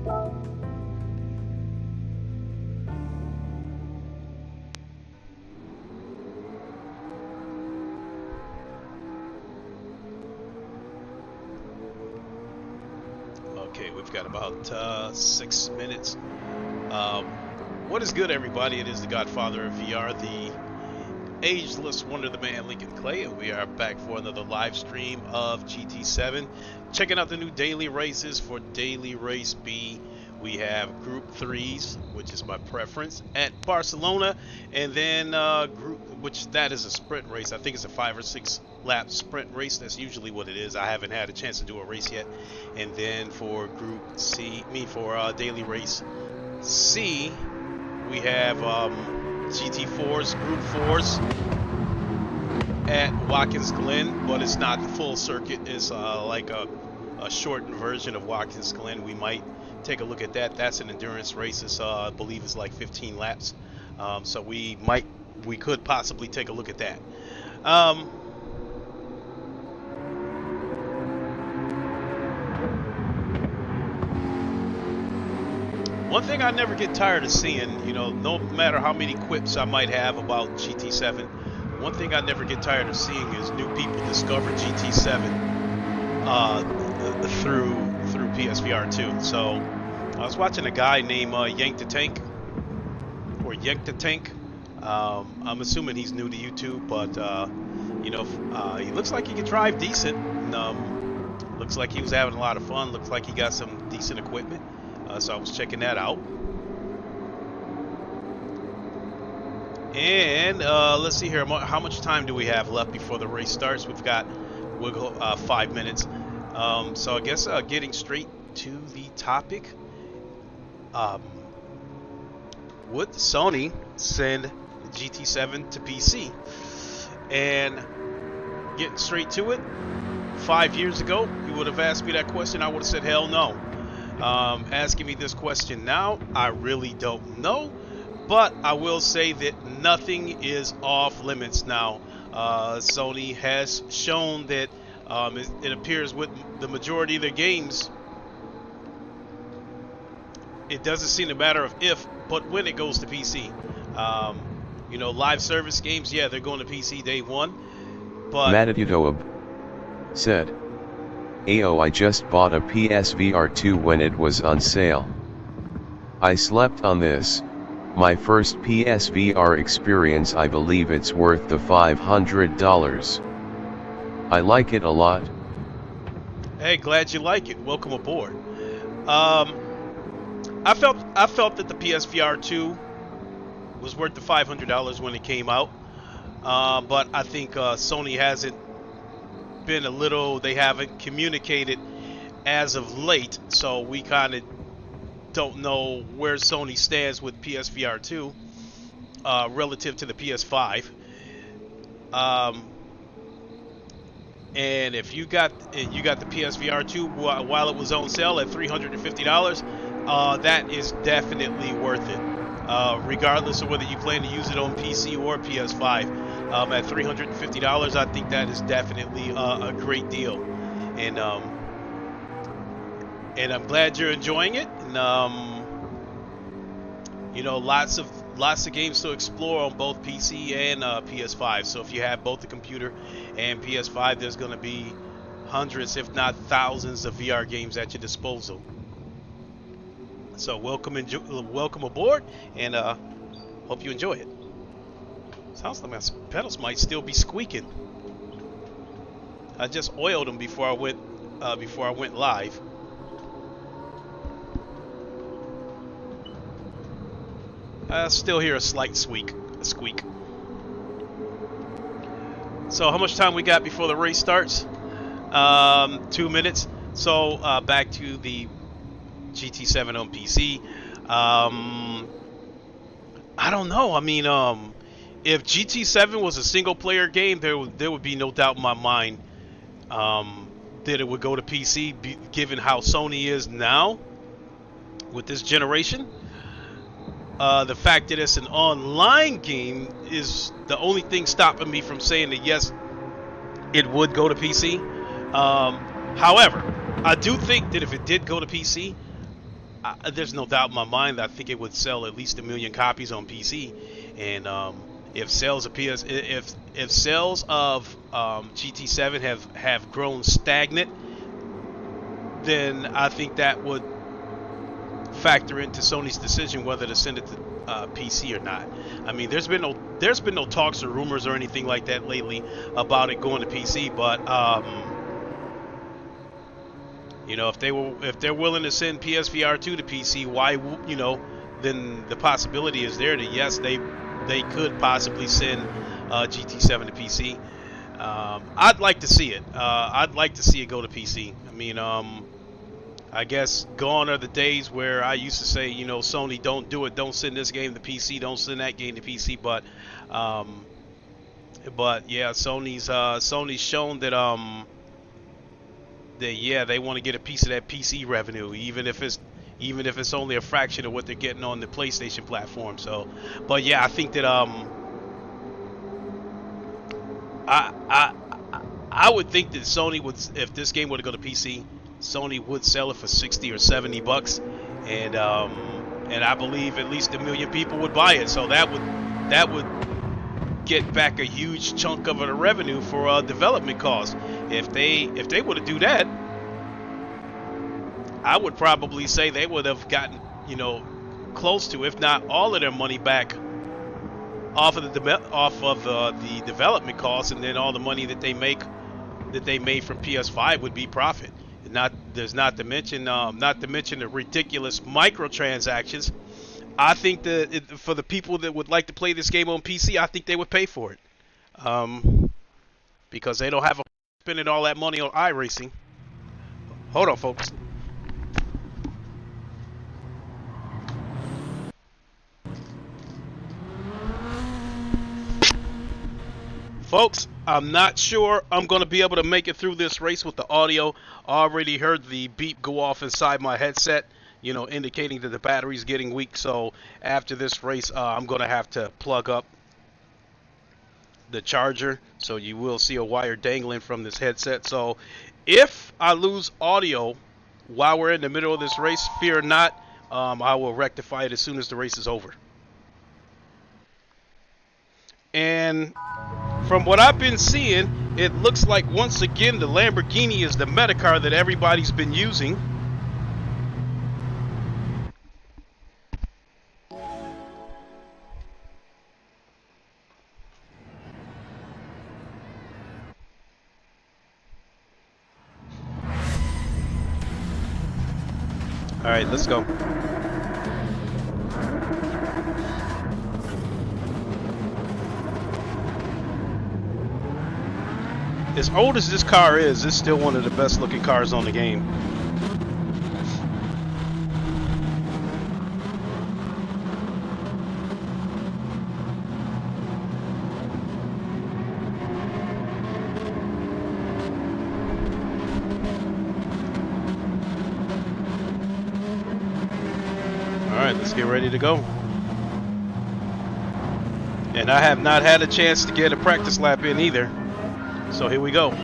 Okay, we've got about 6 minutes. What is good, everybody? It is the Godfather of VR, the ageless wonder, the man Lincoln Clay, and we are back for another live stream of GT7. Checking out the new daily races. For daily race B, we have Group 3s, which is my preference, at Barcelona, and then which that is a sprint race. I think it's a 5 or 6 lap sprint race. That's usually what it is. I haven't had a chance to do a race yet. And then for Group C, for daily race C, we have GT4s, Group 4s at Watkins Glen, but it's not the full circuit. It's like a shortened version of Watkins Glen. We might take a look at that. That's an endurance race. It's, I believe it's like 15 laps. So we could possibly take a look at that. One thing I never get tired of seeing, you know, no matter how many quips I might have about GT7, one thing I never get tired of seeing is new people discover GT7 through PSVR 2. So I was watching a guy named Yank the Tank. I'm assuming he's new to YouTube, but you know, he looks like he can drive decent. And, looks like he was having a lot of fun. Looks like he got some decent equipment. So I was checking that out. And let's see here. How much time do we have left before the race starts? We've got 5 minutes. So I guess getting straight to the topic. Would Sony send GT7 to PC? And getting straight to it, 5 years ago, you would have asked me that question. I would have said, hell no. Asking me this question now, I really don't know, but I will say that nothing is off limits now. Sony has shown that it appears with the majority of their games, it doesn't seem to matter of if, but when it goes to PC. You know, live service games, yeah, they're going to PC day one, but Matadutoob said, "Ayo, I just bought a PSVR 2 when it was on sale. I slept on this, my first PSVR experience. I believe it's worth the $500. I like it a lot." Hey, glad you like it. Welcome aboard. I felt that the PSVR 2 was worth the $500 when it came out, but I think Sony hasn't been they haven't communicated as of late, so we kind of don't know where Sony stands with PSVR 2 relative to the PS5. And if you got the PSVR 2 while it was on sale at $350, that is definitely worth it, regardless of whether you plan to use it on PC or PS5. At $350, I think that is definitely a great deal, and I'm glad you're enjoying it. And you know, lots of games to explore on both PC and PS5. So if you have both the computer and PS5, there's going to be hundreds, if not thousands, of VR games at your disposal. So welcome aboard, and hope you enjoy it. Sounds like my pedals might still be squeaking. I just oiled them before I went live. I still hear a slight squeak. So how much time we got before the race starts? 2 minutes. So back to the GT7 on PC. I don't know. I mean, if GT7 was a single player game, there would be no doubt in my mind that it would go to PC, given how Sony is now with this generation. The fact that it's an online game is the only thing stopping me from saying that yes, it would go to PC. However, I do think that if it did go to PC, there's no doubt in my mind that I think it would sell at least 1 million copies on PC. And if sales of if sales of GT7 have grown stagnant, then I think that would factor into Sony's decision whether to send it to PC or not. I mean, there's been no talks or rumors or anything like that lately about it going to PC, but you know, if they're willing to send PSVR 2 to PC, why, you know, then the possibility is there that yes, they could possibly send GT7 to PC. I'd like to see it. I'd like to see it go to PC. I mean, I guess gone are the days where I used to say, you know, Sony, don't do it, don't send this game to PC, don't send that game to PC. But yeah, Sony's shown that yeah, they want to get a piece of that PC revenue, even if it's only a fraction of what they're getting on the PlayStation platform. So, but yeah, I think that I would think that Sony would, if this game were to go to PC, Sony would sell it for 60 or 70 bucks, and I believe at least 1 million people would buy it. So that would get back a huge chunk of the revenue for development costs. If they were to do that, I would probably say they would have gotten, you know, close to, if not all of their money back off of the development costs, and then all the money that they made from PS5 would be profit. Not to mention the ridiculous microtransactions. I think that for the people that would like to play this game on PC, I think they would pay for it, because they don't have spending all that money on iRacing. Hold on, folks. Folks, I'm not sure I'm going to be able to make it through this race with the audio. I already heard the beep go off inside my headset, you know, indicating that the battery's getting weak. So after this race, I'm going to have to plug up the charger. So you will see a wire dangling from this headset. So if I lose audio while we're in the middle of this race, fear not. I will rectify it as soon as the race is over. And from what I've been seeing, it looks like once again the Lamborghini is the meta car that everybody's been using. All right, let's go. As old as this car is, it's still one of the best looking cars on the game. Alright, let's get ready to go. And I have not had a chance to get a practice lap in either. So here we go.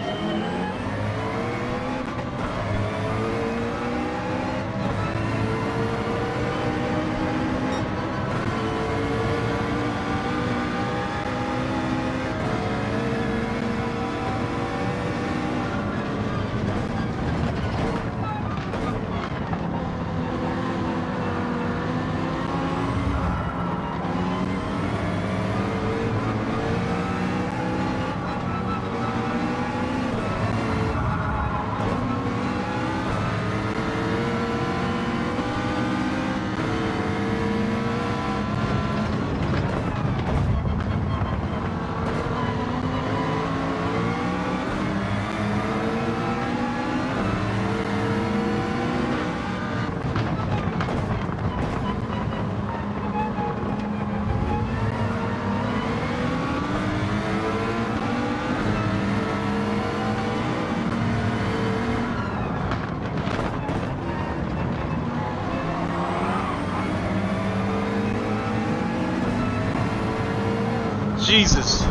Jesus.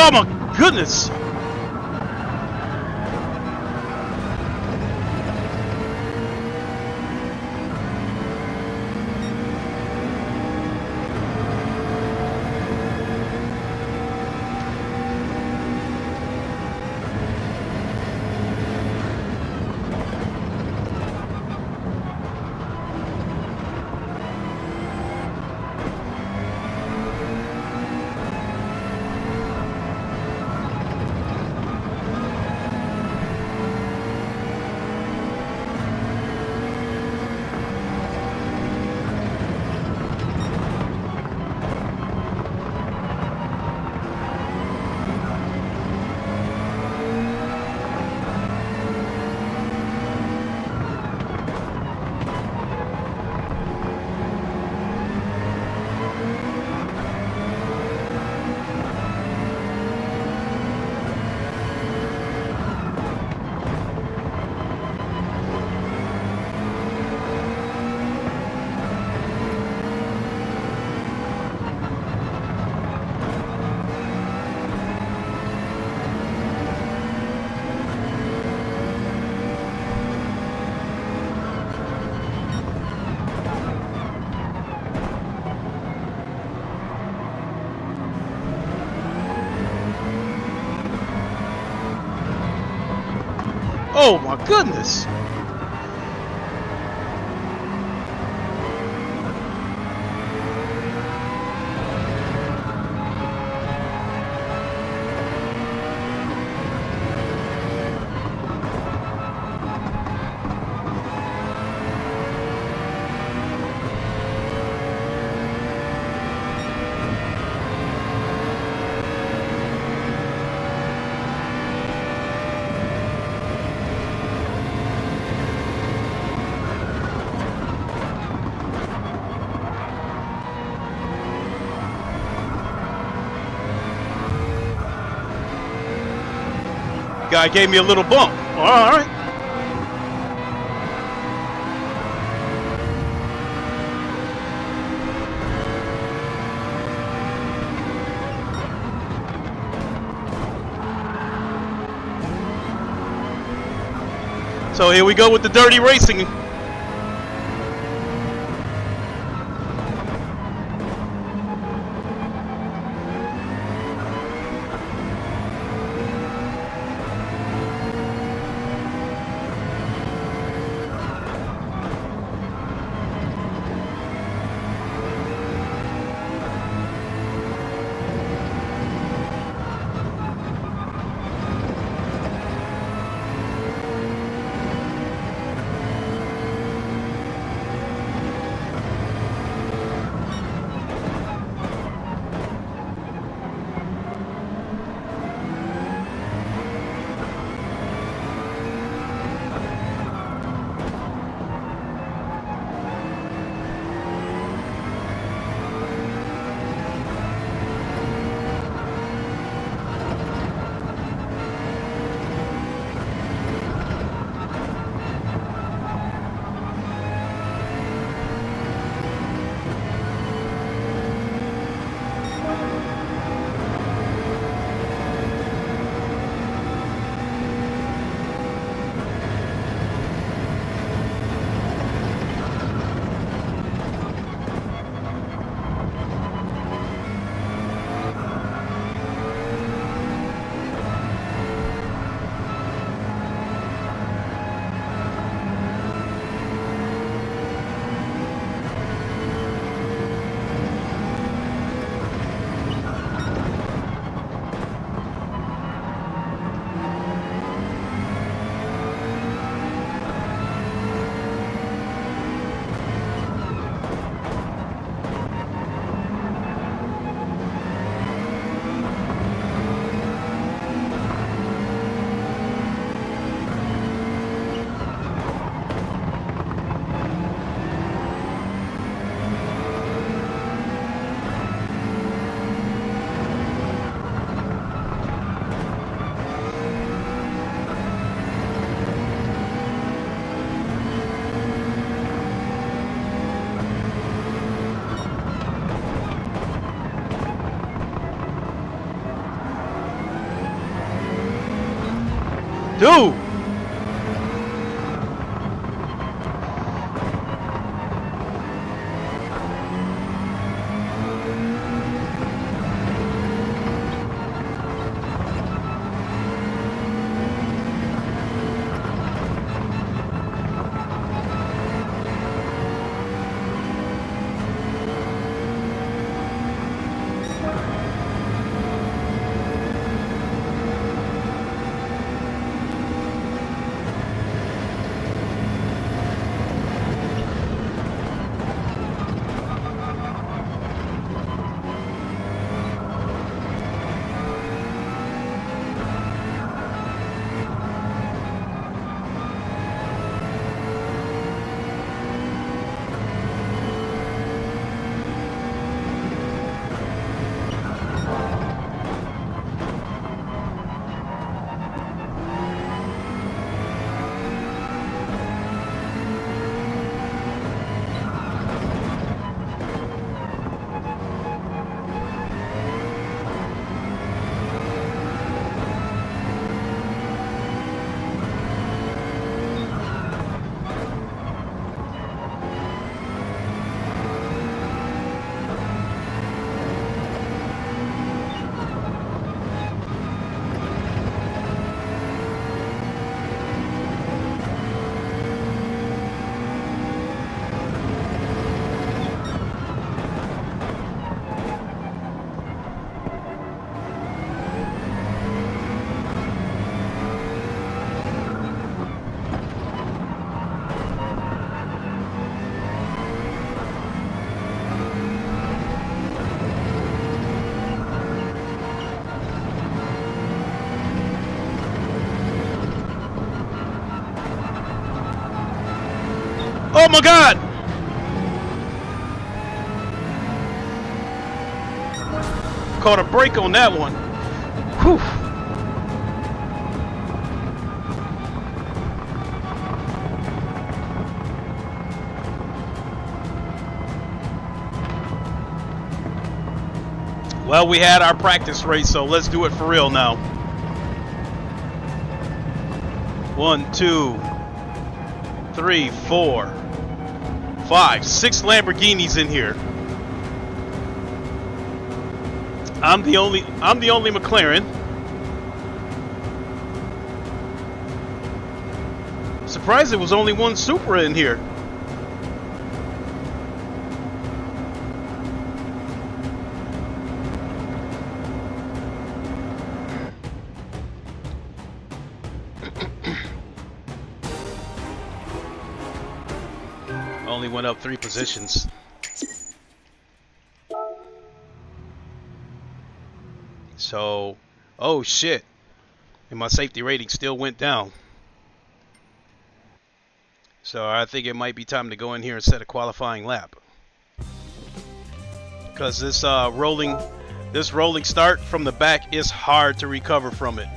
Oh my goodness! Oh my goodness! Guy gave me a little bump. All right. So here we go with the dirty racing. Dude! Oh my God! Caught a break on that one. Whew. Well, we had our practice race, so let's do it for real now. 1, 2, 3, 4, 5, 6 Lamborghinis in here. I'm the only McLaren. Surprised there was only one Supra in here. Only went up 3 positions. So, oh shit. And my safety rating still went down. So I think it might be time to go in here and set a qualifying lap. Because this rolling start from the back is hard to recover from it.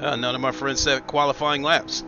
None of my friends set qualifying laps.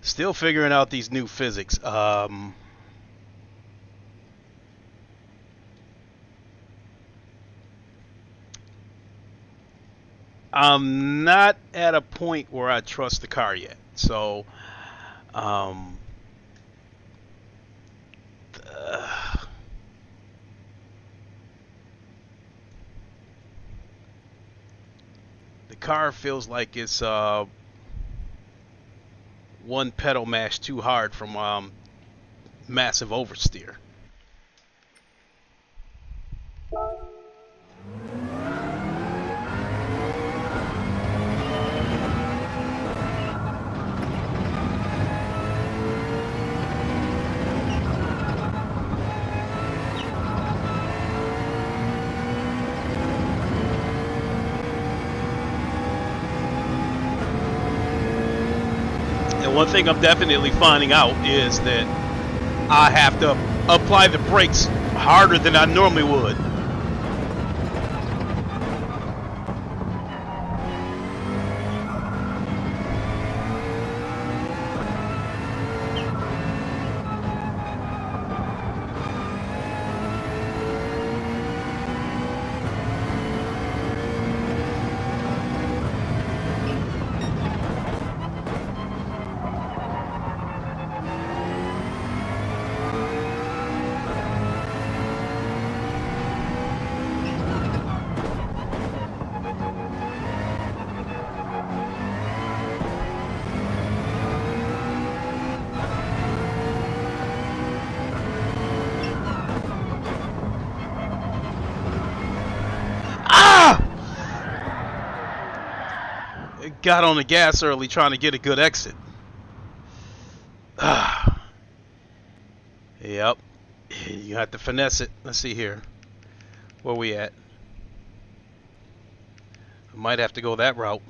Still figuring out these new physics. I'm not at a point where I trust the car yet. So, um, the car feels like it's one pedal mash too hard from massive oversteer. And one thing I'm definitely finding out is that I have to apply the brakes harder than I normally would. Ah! Got on the gas early trying to get a good exit. Yep. You have to finesse it. Let's see here. Where we at? I might have to go that route.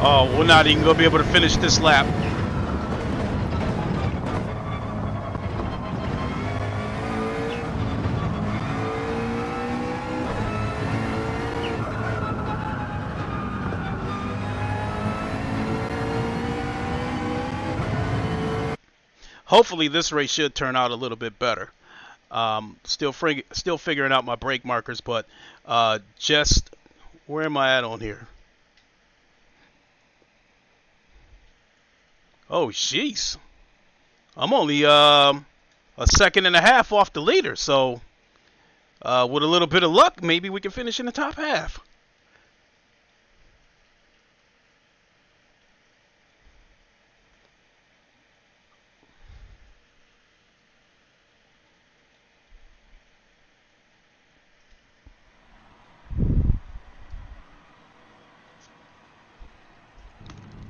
Oh, we're not even gonna be able to finish this lap. Hopefully this race should turn out a little bit better. Still figuring out my brake markers, but just where am I at on here? Oh, jeez. I'm only a second and a half off the leader, so with a little bit of luck, maybe we can finish in the top half.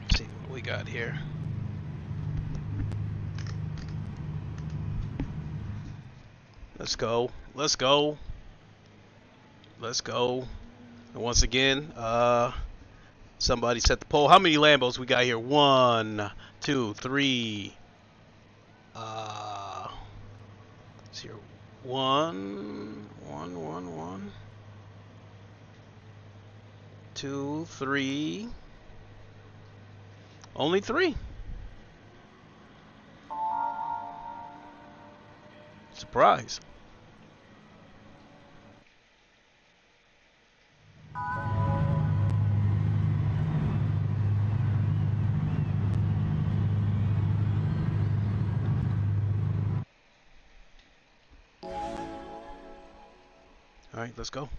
Let's see what we got here. Let's go. Let's go. Let's go. And once again, somebody set the poll. How many Lambos we got here? 1, 2, 3. Let's see here. 1, 2, 3. Only 3. Surprise. All right, let's go.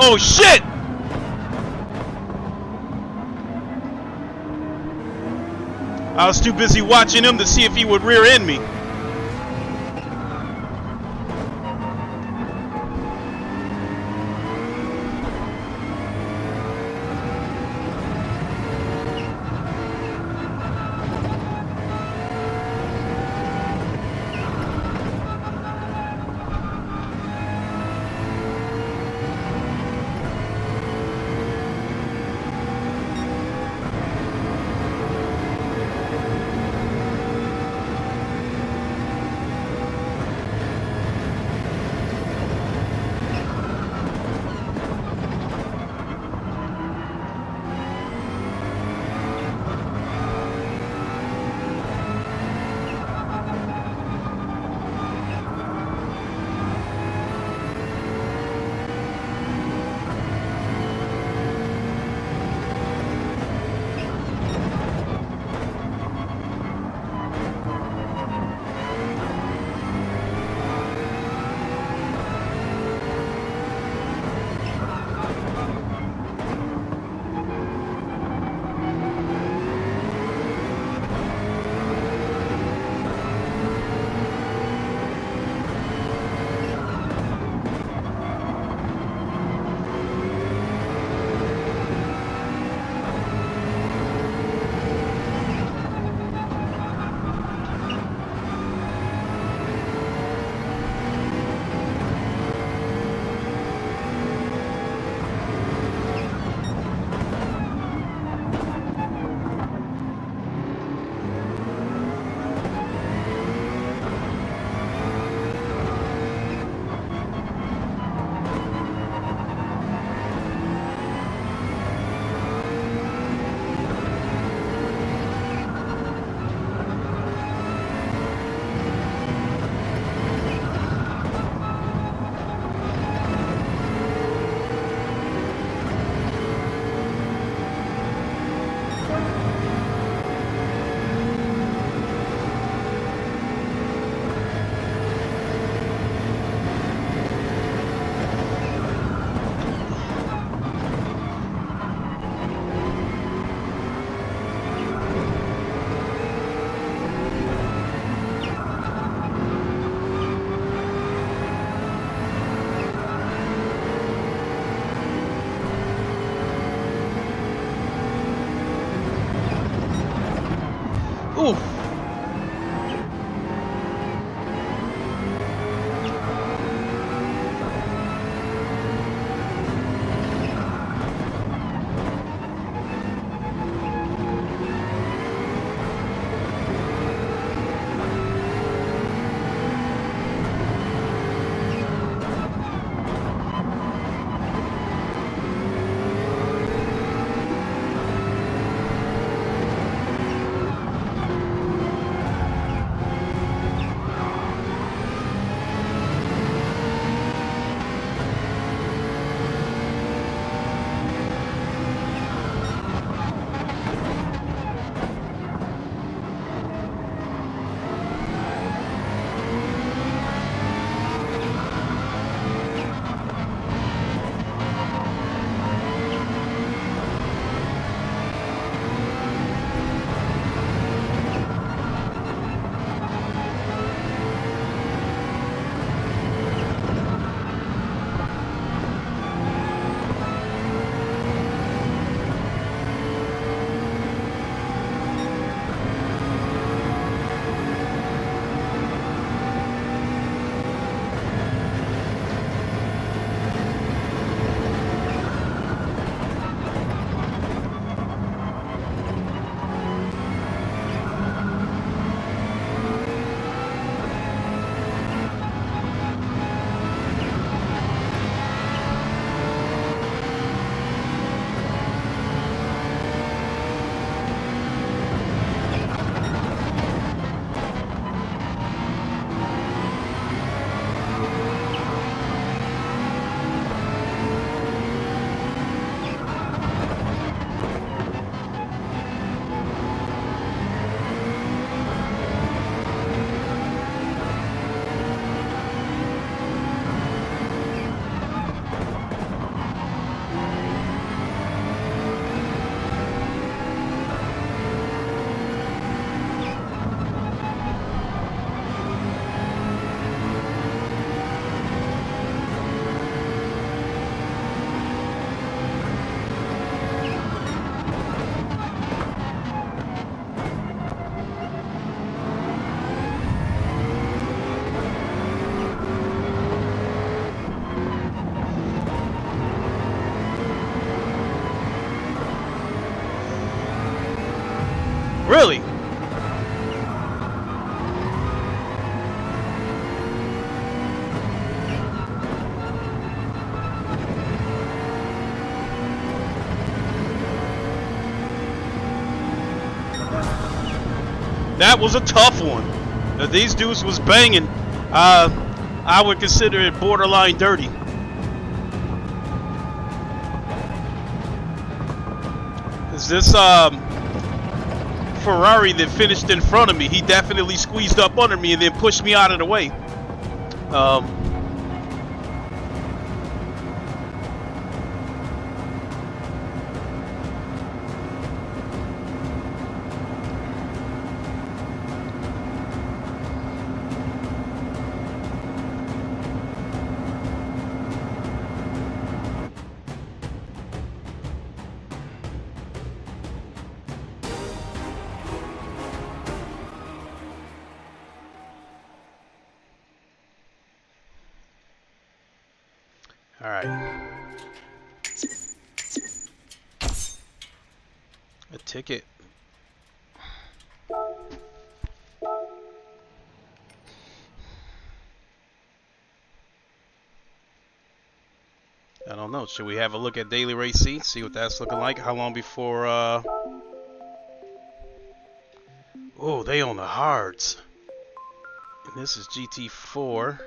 Oh shit! I was too busy watching him to see if he would rear end me. Ooh. Really? That was a tough one. These dudes was banging. I would consider it borderline dirty. Is this Ferrari that finished in front of me? He definitely squeezed up under me and then pushed me out of the way. All right. A ticket. I don't know. Should we have a look at daily race seats? See what that's looking like. How long before? Oh, they on the hards. And this is GT4.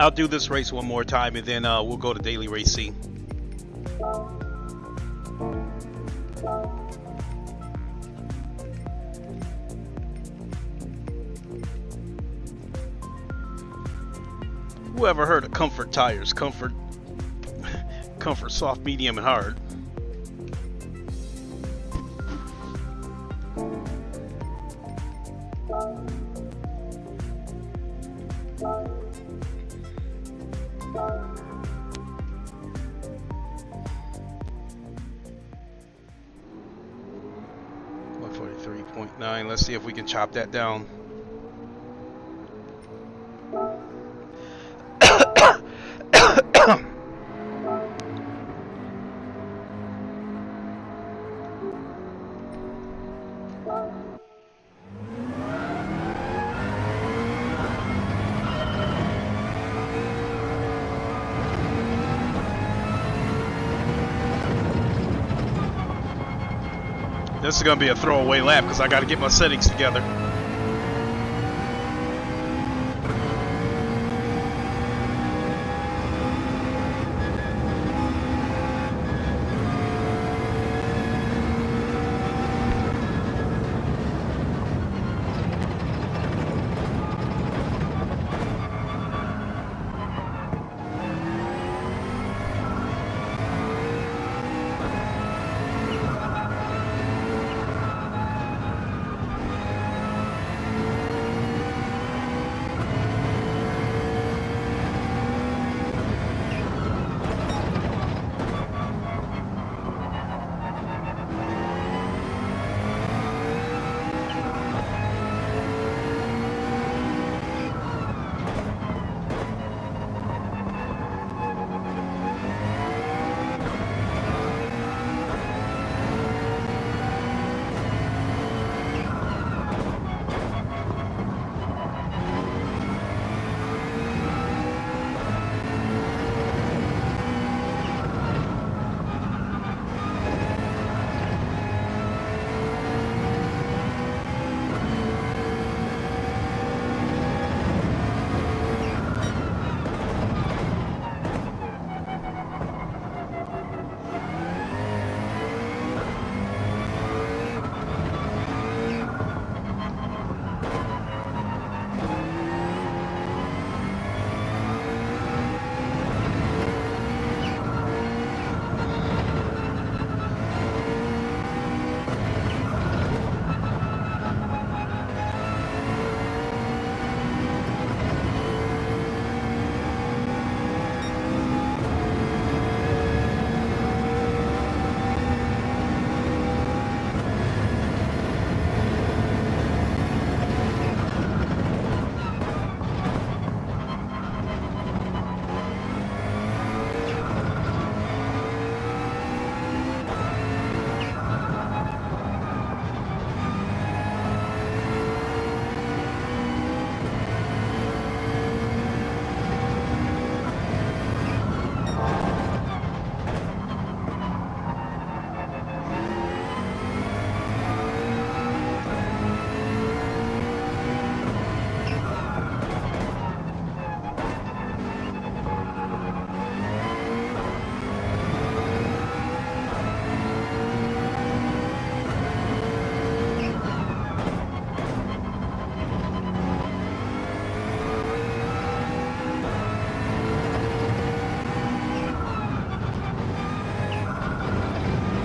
'll do this race one more time and then we'll go to daily race C. Whoever heard of comfort tires? Comfort soft, medium, and hard. .9. Let's see if we can chop that down. This is going to be a throwaway lap because I got to get my settings together.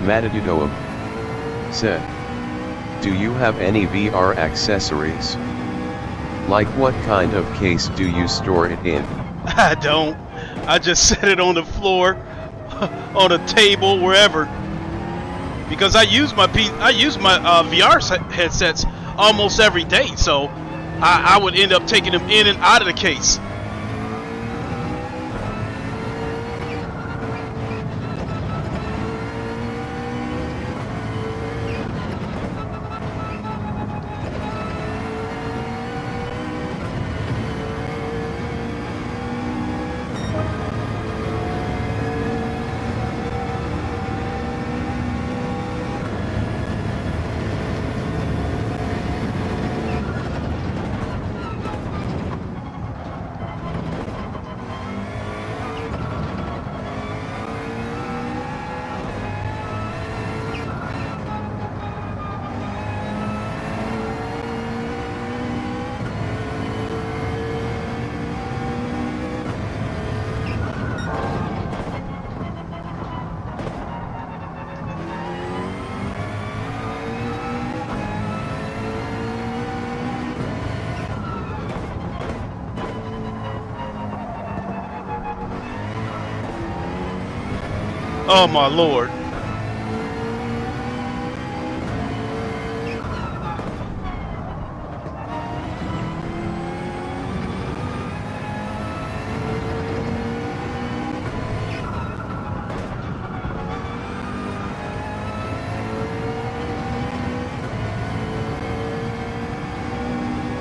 Matadudoab said, do you have any VR accessories? Like what kind of case do you store it in? I don't. I just set it on the floor, on a table, wherever. Because I use my VR headsets almost every day, so I would end up taking them in and out of the case. Oh my lord.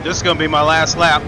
This is gonna be my last lap.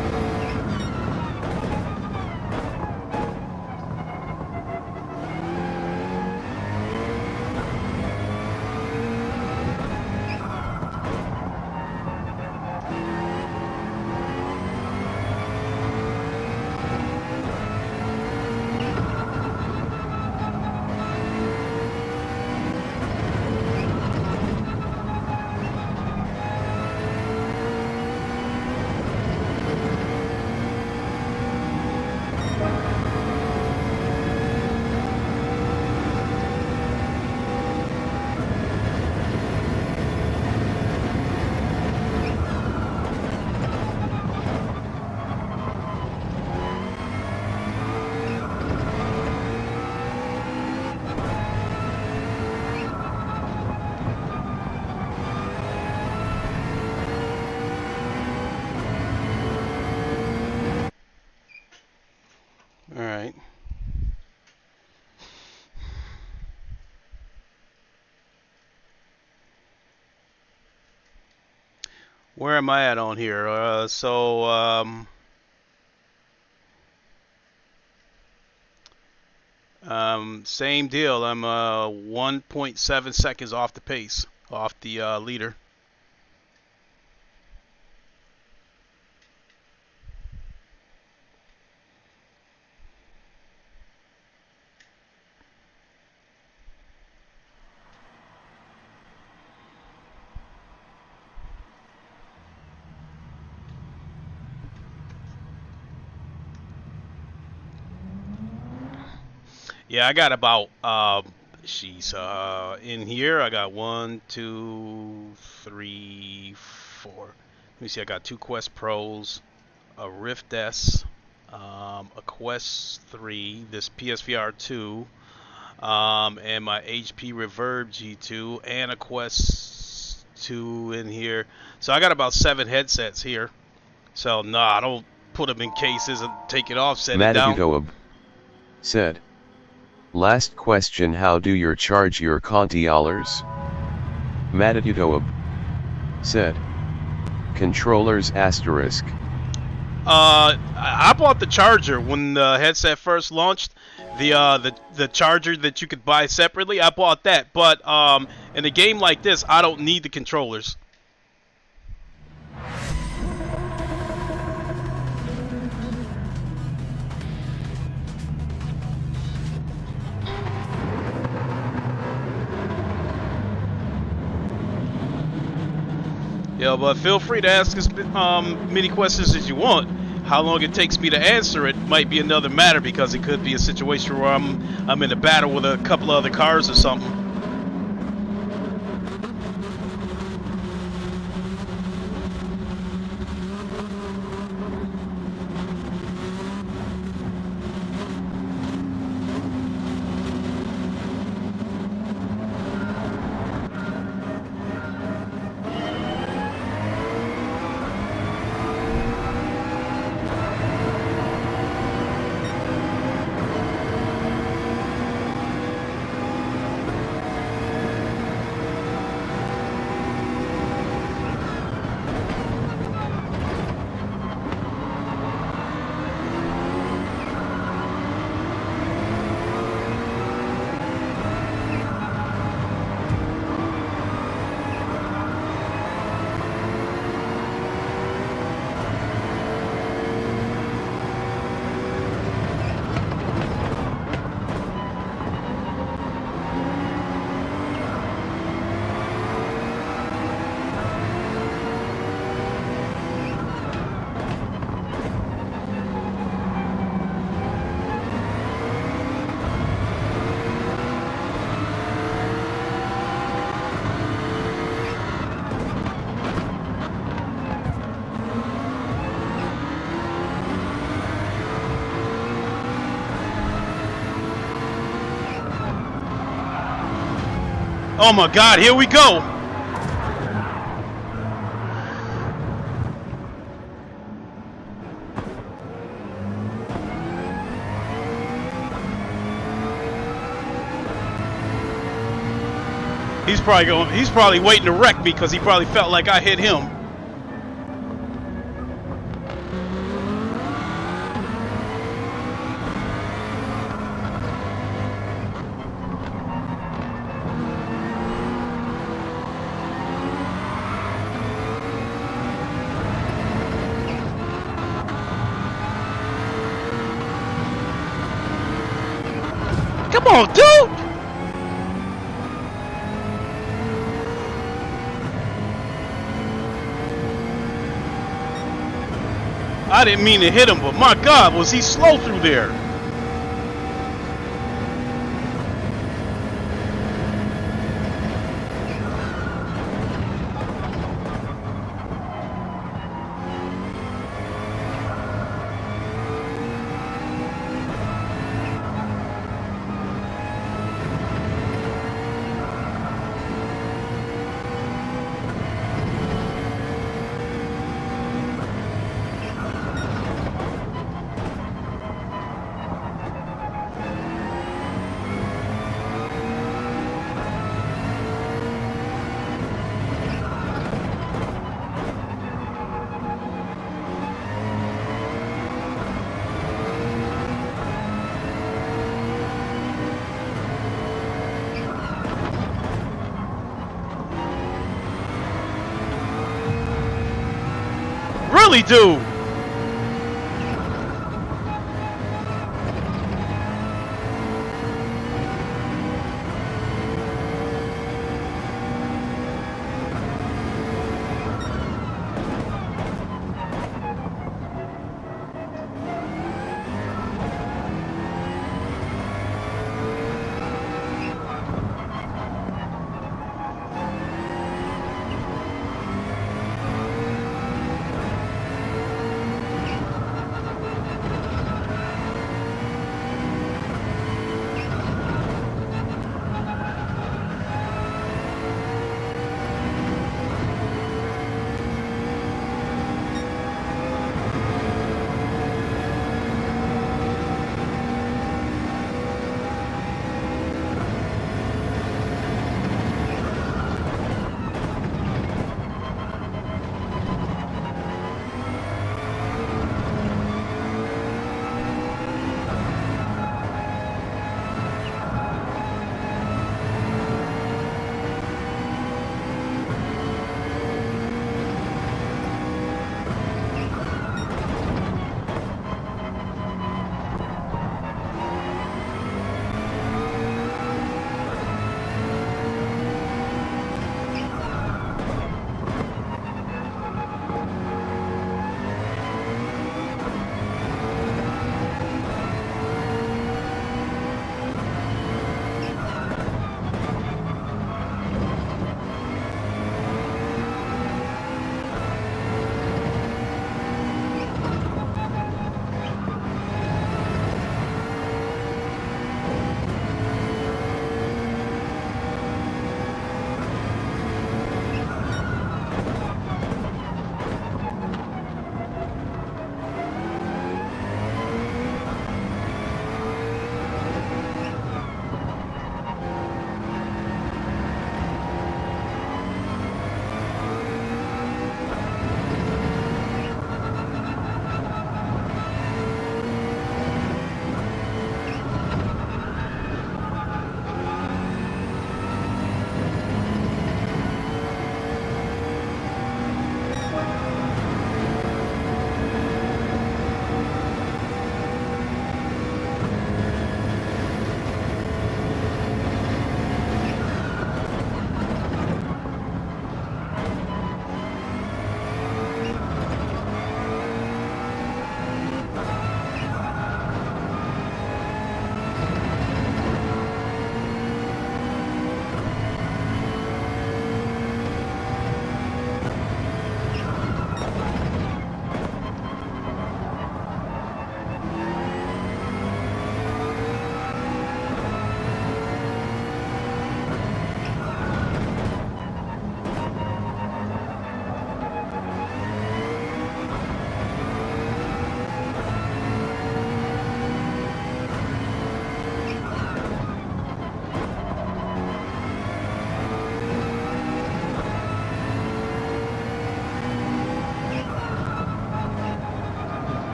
All right. Where am I at on here? Same deal. I'm 1.7 seconds off the pace, off the leader. Yeah, I got about in here I got 1, 2, 3, 4. Let me see, I got 2 Quest Pros, a Rift S, a Quest 3, this PSVR 2, and my HP Reverb G2, and a Quest 2 in here. So I got about 7 headsets here. So no, I don't put them in cases and take it off, set it down. Said, last question, how do you charge your controllers? Matadudoab said, controllers asterisk. I bought the charger when the headset first launched. The charger that you could buy separately, I bought that. But in a game like this, I don't need the controllers. Yeah, but feel free to ask as many questions as you want. How long it takes me to answer it might be another matter, because it could be a situation where I'm in a battle with a couple of other cars or something. Oh my God, here we go. He's probably waiting to wreck me because he probably felt like I hit him. Come on, dude! I didn't mean to hit him, but my God, was he slow through there? Really, dude?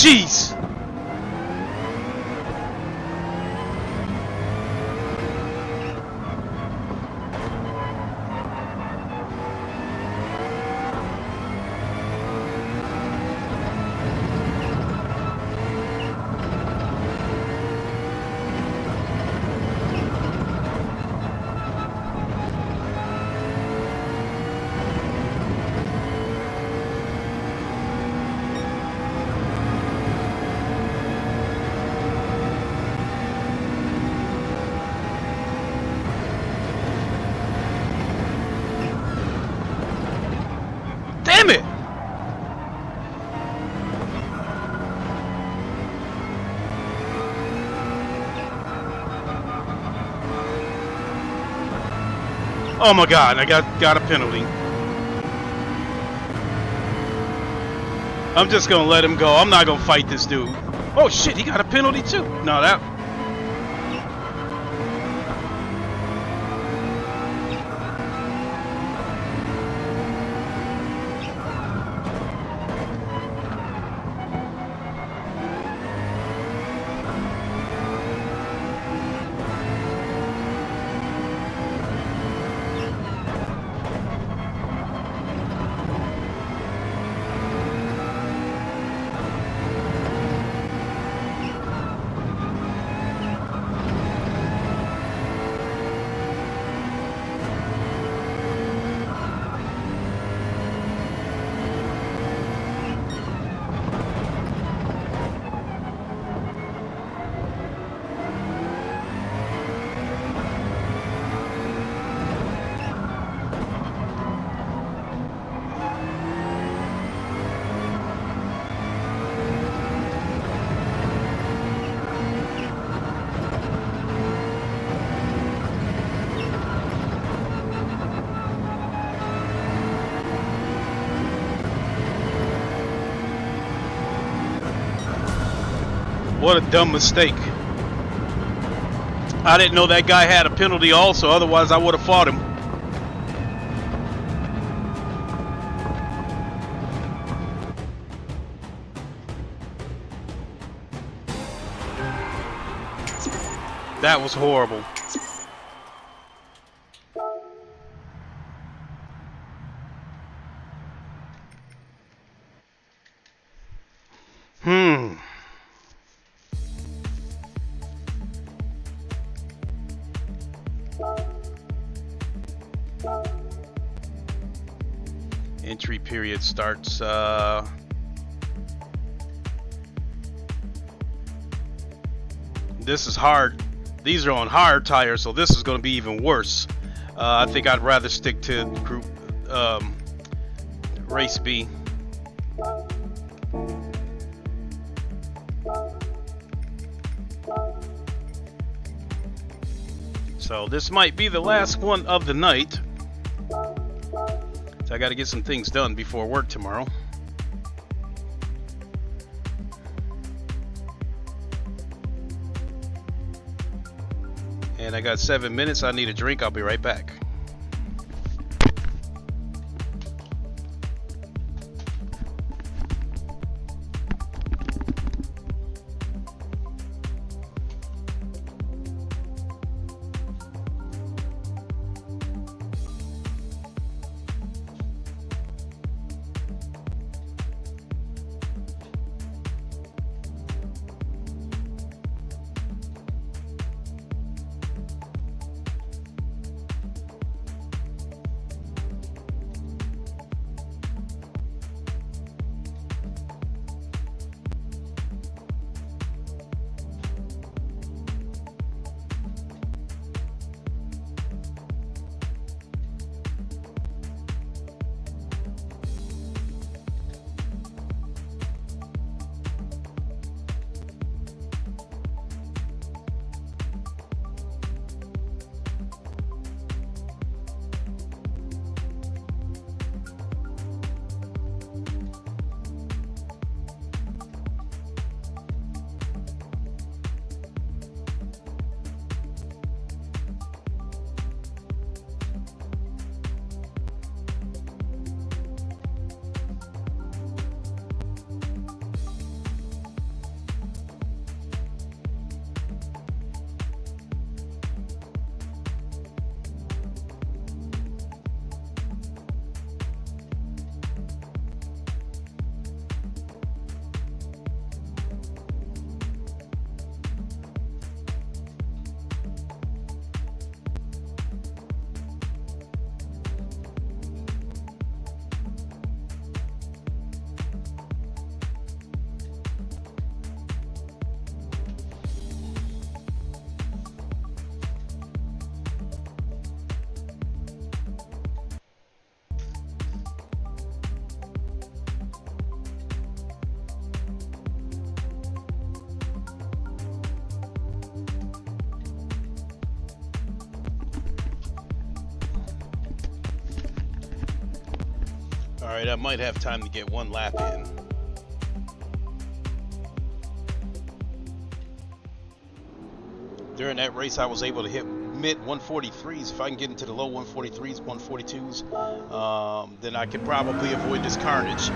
jeez. Damn it! Oh my god, I got a penalty. I'm just gonna let him go. I'm not gonna fight this dude. Oh shit, he got a penalty too. No, that... What a dumb mistake. I didn't know that guy had a penalty also, otherwise I would have fought him. That was horrible. Entry period starts this is hard. These are on hard tires, so this is going to be even worse. I think I'd rather stick to group race B. So this might be the last one of the night. So I got to get some things done before work tomorrow. And I got 7 minutes. I need a drink. I'll be right back. Alright, I might have time to get one lap in. During that race, I was able to hit mid 143s. If I can get into the low 143s, 142s, then I could probably avoid this carnage.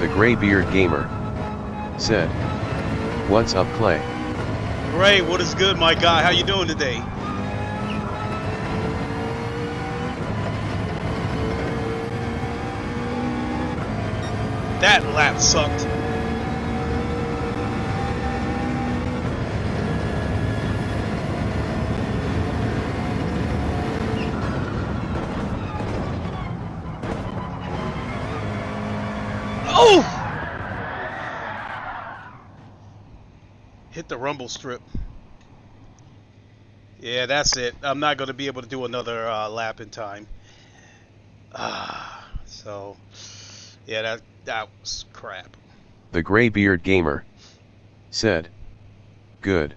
The Graybeard Gamer said, "What's up, Clay?" Ray, what is good, my guy? How you doing today? That lap sucked. Oh! Hit the rumble strip. Yeah, that's it. I'm not going to be able to do another lap in time. So, yeah, that was crap. The Graybeard Gamer said, "Good.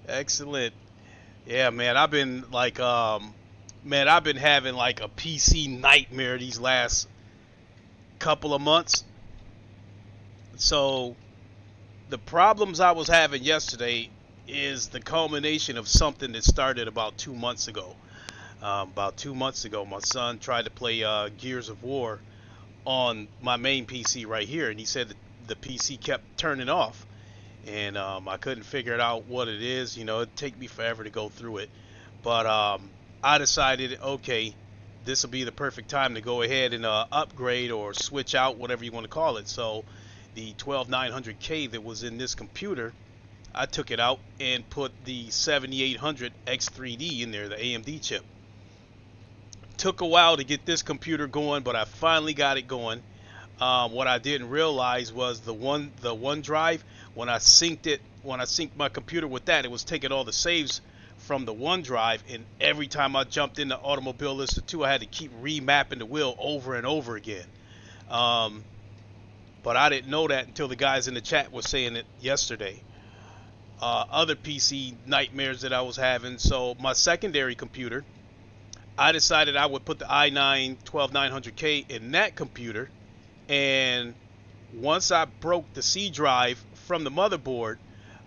Excellent. Yeah, man, I've been like, I've been having like a PC nightmare these last couple of months. So the problems I was having yesterday is the culmination of something that started about 2 months ago. About 2 months ago, my son tried to play Gears of War on my main PC right here, and he said that the PC kept turning off, and I couldn't figure it out what it is. You know, it'd take me forever to go through it, but I decided, okay, this will be the perfect time to go ahead and upgrade or switch out, whatever you want to call it. So the 12900K that was in this computer, I took it out and put the 7800 X3D in there, the AMD chip. Took a while to get this computer going, but I finally got it going. What I didn't realize was the OneDrive, when I synced my computer with that, it was taking all the saves from the OneDrive, and every time I jumped into Automobile Lister 2, I had to keep remapping the wheel over and over again. But I didn't know that until the guys in the chat were saying it yesterday. Other PC nightmares that I was having. So my secondary computer, I decided I would put the i9 12900K in that computer, and once I broke the C drive from the motherboard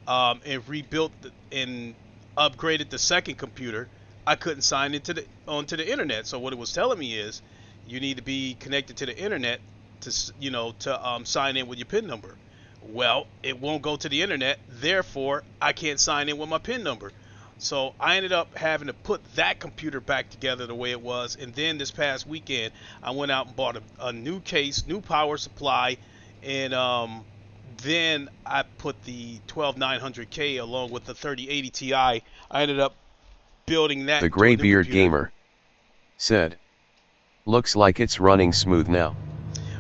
and rebuilt and upgraded the second computer, I couldn't sign into onto the internet. So what it was telling me is you need to be connected to the internet to sign in with your PIN number. Well, it won't go to the internet, therefore I can't sign in with my PIN number. So I ended up having to put that computer back together the way it was, and then this past weekend I went out and bought a new case, new power supply, and then I put the 12900K along with the 3080 Ti. I ended up building that. The Graybeard Gamer said, Looks like it's running smooth now.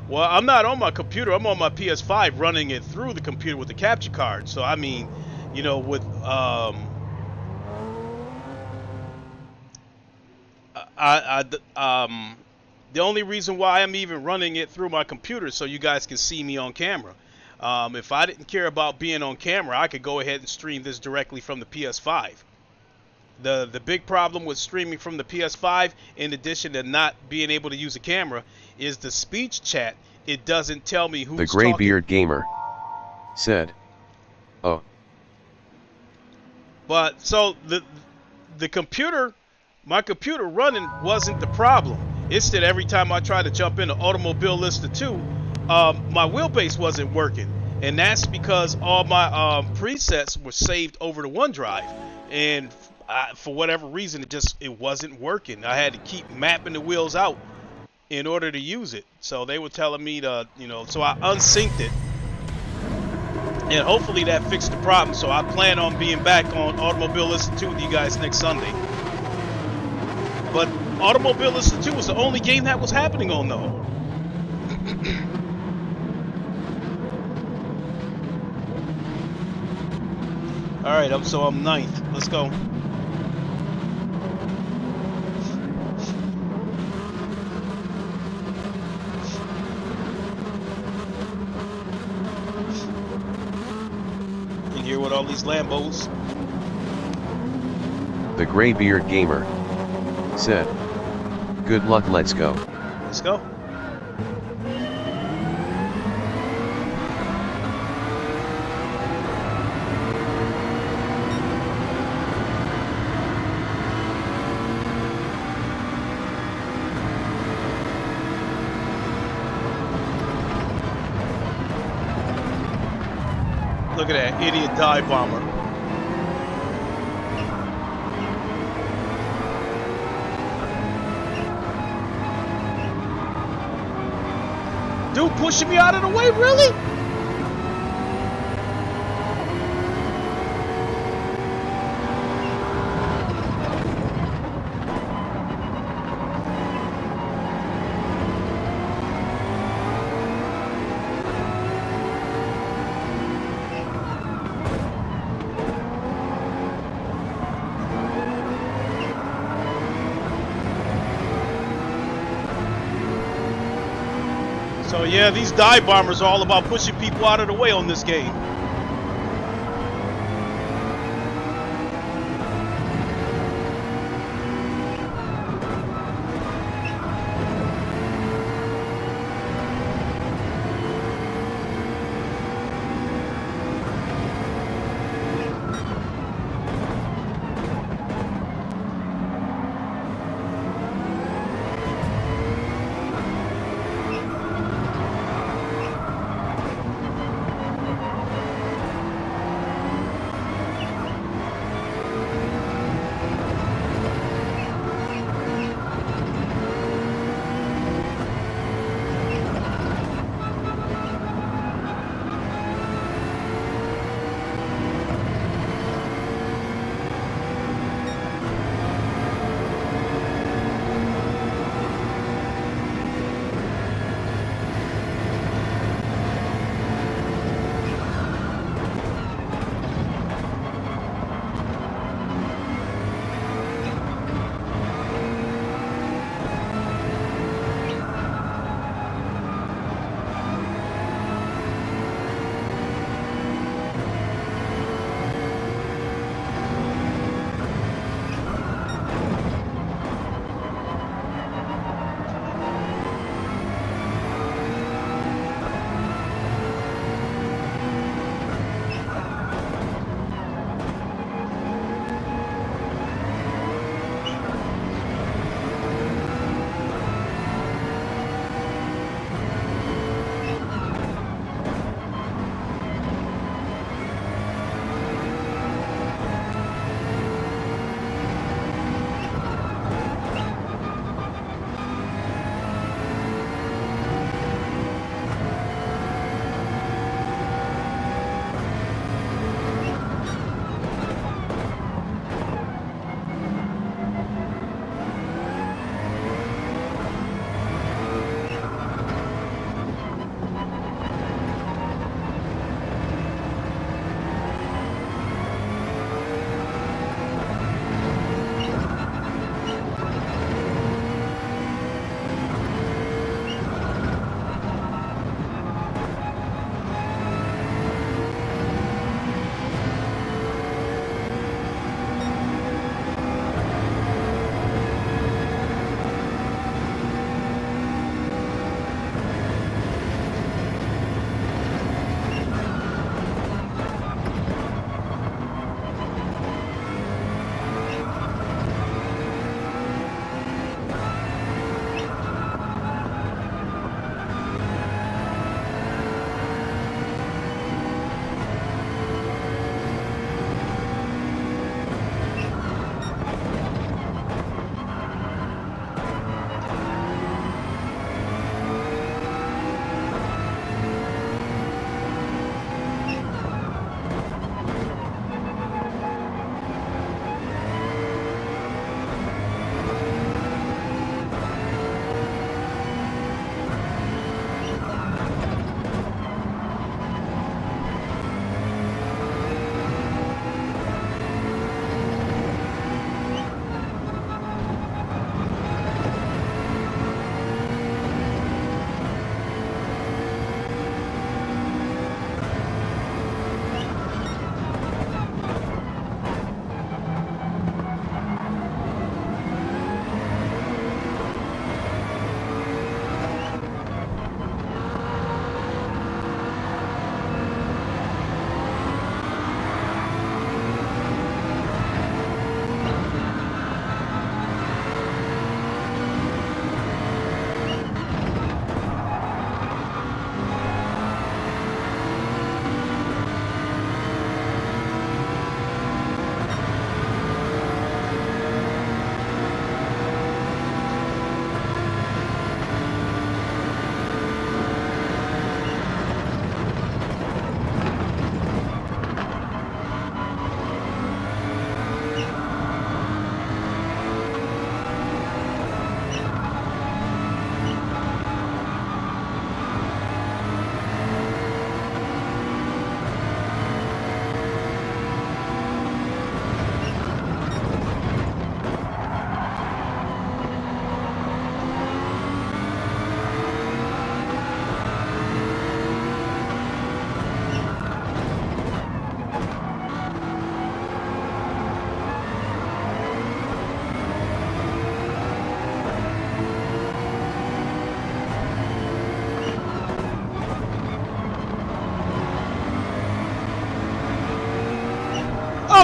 Well, I'm not on my computer. I'm on my PS5 running it through the computer with the capture card. So, I mean, you know, with, the only reason why I'm even running it through my computer is so you guys can see me on camera. If I didn't care about being on camera, I could go ahead and stream this directly from the PS5. The big problem with streaming from the PS5, in addition to not being able to use a camera, is the speech chat. It doesn't tell me who's The talking. Graybeard Gamer said, "Oh." But so the computer, my computer running wasn't the problem. It's that every time I try to jump into Automobile Lister 2, my wheelbase wasn't working, and that's because all my presets were saved over to OneDrive, and for whatever reason, it wasn't working. I had to keep mapping the wheels out in order to use it. So they were telling me to, so I unsynced it, and hopefully that fixed the problem. So I plan on being back on Automobile Lister 2 with you guys next Sunday. But Automobile Lister 2 was the only game that was happening on, though. Alright, I'm ninth. Let's go. In here with all these Lambos. The Graybeard Gamer said, "Good luck, let's go." Let's go. Look at that idiot dive bomber. Dude pushing me out of the way, really? So yeah, these dive bombers are all about pushing people out of the way on this game.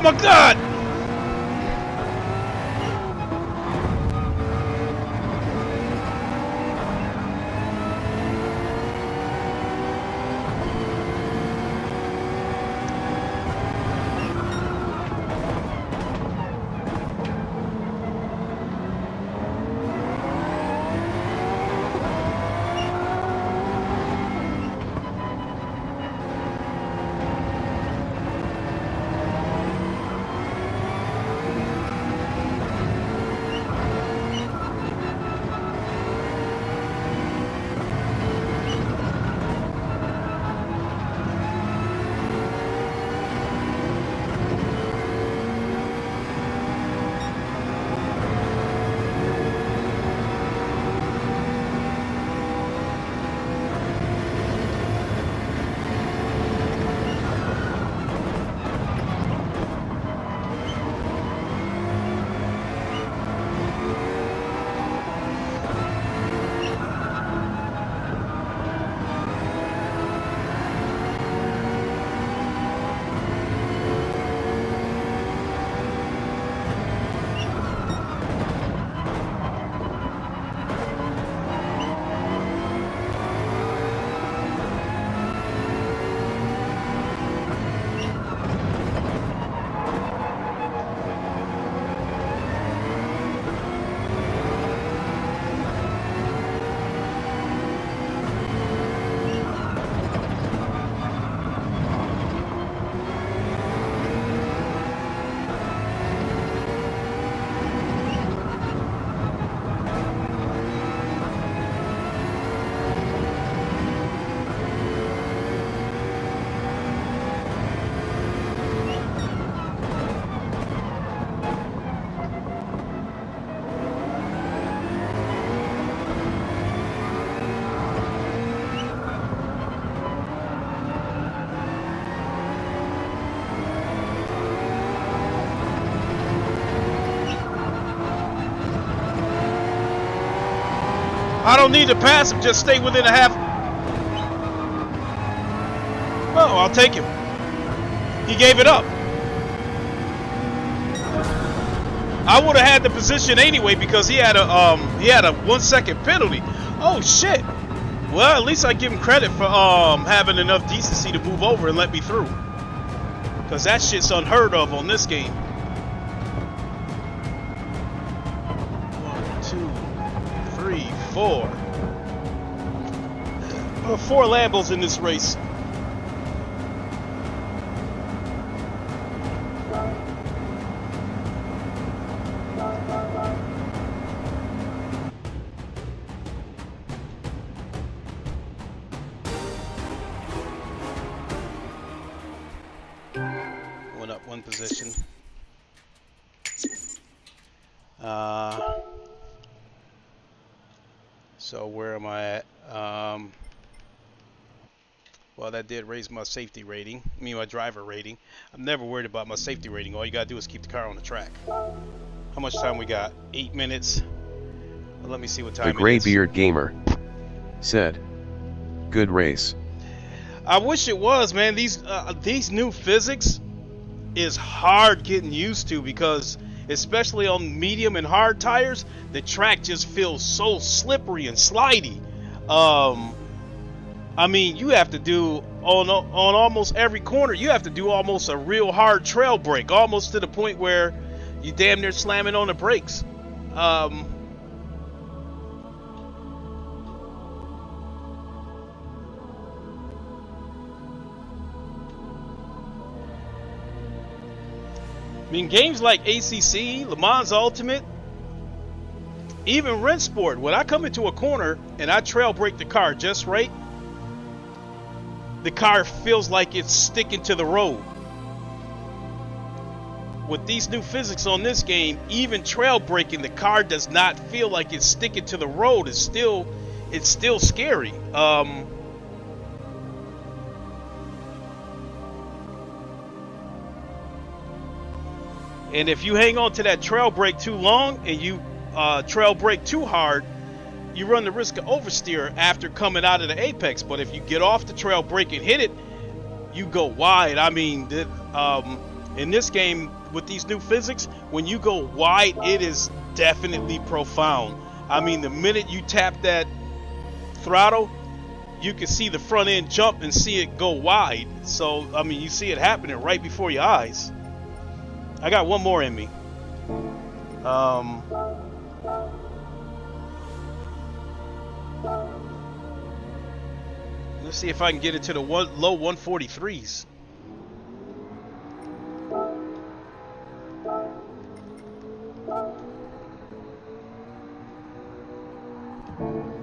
my God! I don't need to pass him, just stay within a half. Oh, I'll take him. He gave it up. I would have had the position anyway because he had a 1 second penalty. Oh shit. Well, at least I give him credit for having enough decency to move over and let me through. Cause that shit's unheard of on this game. 1, 2, 3, 4. 4 Lambos in this race. Went up 1 position. So where am I at? Well, that did raise my safety rating. I mean, my driver rating. I'm never worried about my safety rating. All you gotta do is keep the car on the track. How much time we got? 8 minutes. Well, let me see what time it is. The Graybeard Gamer said, "Good race." I wish it was, man. These new physics is hard getting used to because, especially on medium and hard tires, the track just feels so slippery and slidey. I mean, you have to do on almost every corner. You have to do almost a real hard trail brake, almost to the point where you damn near slamming on the brakes. I mean, games like ACC, Le Mans Ultimate, even Rennsport, when I come into a corner and I trail brake the car just right, the car feels like it's sticking to the road. With these new physics on this game, even trail braking, the car does not feel like it's sticking to the road. It's still scary. And if you hang on to that trail brake too long and you trail brake too hard, you run the risk of oversteer after coming out of the apex. But if you get off the trail brake and hit it, you go wide. I mean, In this game, with these new physics, when you go wide, it is definitely profound. I mean, the minute you tap that throttle, you can see the front end jump and see it go wide. So, I mean, you see it happening right before your eyes. I got one more in me. Let's see if I can get it to the low 143s.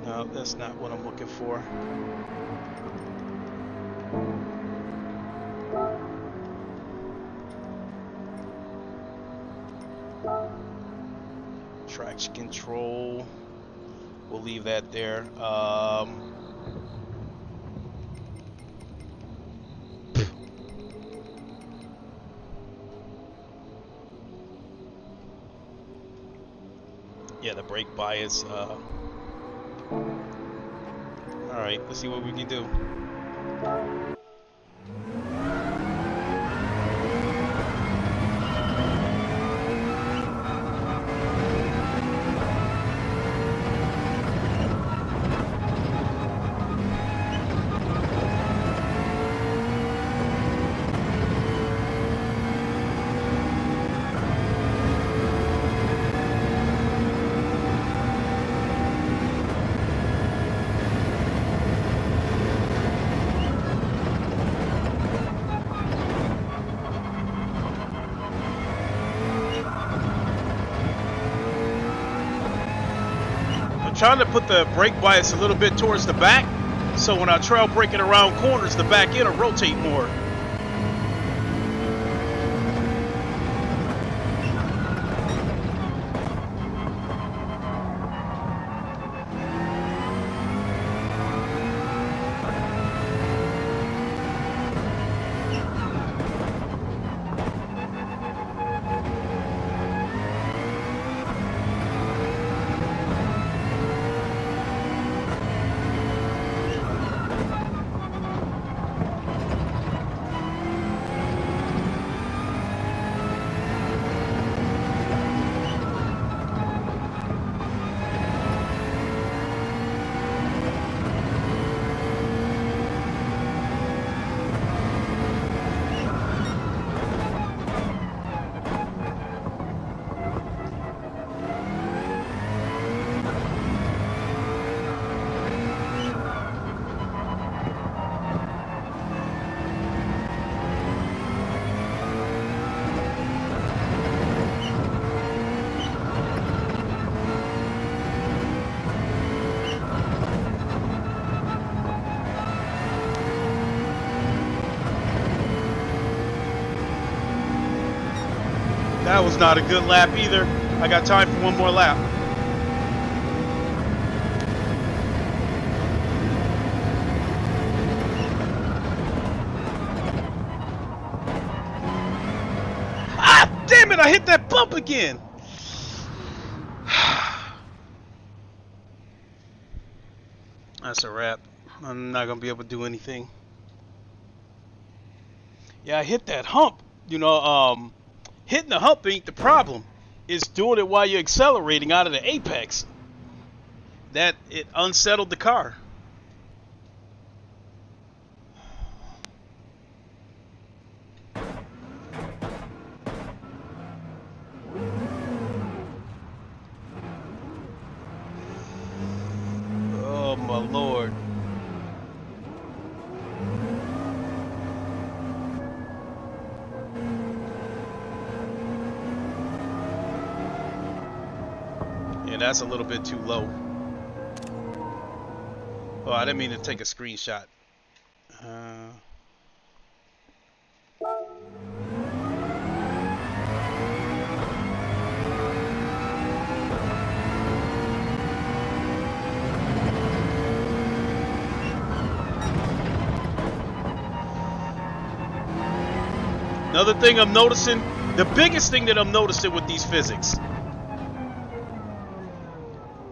No, that's not what I'm looking for. Traction control. We'll leave that there. Yeah, the brake bias. Alright, let's see what we can do. Trying to put the brake bias a little bit towards the back, so when I trail brake it around corners, the back end will rotate more. That was not a good lap either. I got time for one more lap. Ah, damn it, I hit that bump again. That's a wrap. I'm not going to be able to do anything. Yeah, I hit that hump. You know, hitting the hump ain't the problem. It's doing it while you're accelerating out of the apex. That it unsettled the car. Oh my Lord. That's a little bit too low. Oh, I didn't mean to take a screenshot. Another thing I'm noticing, the biggest thing that I'm noticing with these physics,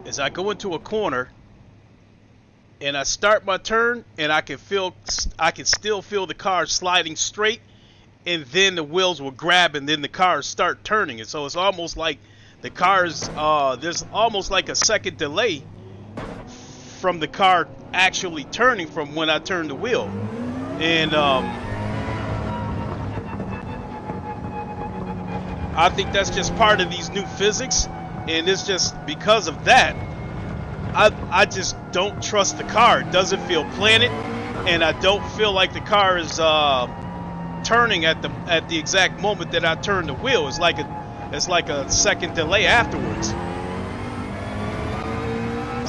is I go into a corner and I start my turn and I can still feel the car sliding straight, and then the wheels will grab, and then the cars start turning. And so it's almost like the cars, there's almost like a second delay from the car actually turning from when I turn the wheel. And I think that's just part of these new physics, and it's just because of that, I just don't trust the car. It doesn't feel planted, and I don't feel like the car is turning at the exact moment that I turn the wheel. It's like a second delay afterwards.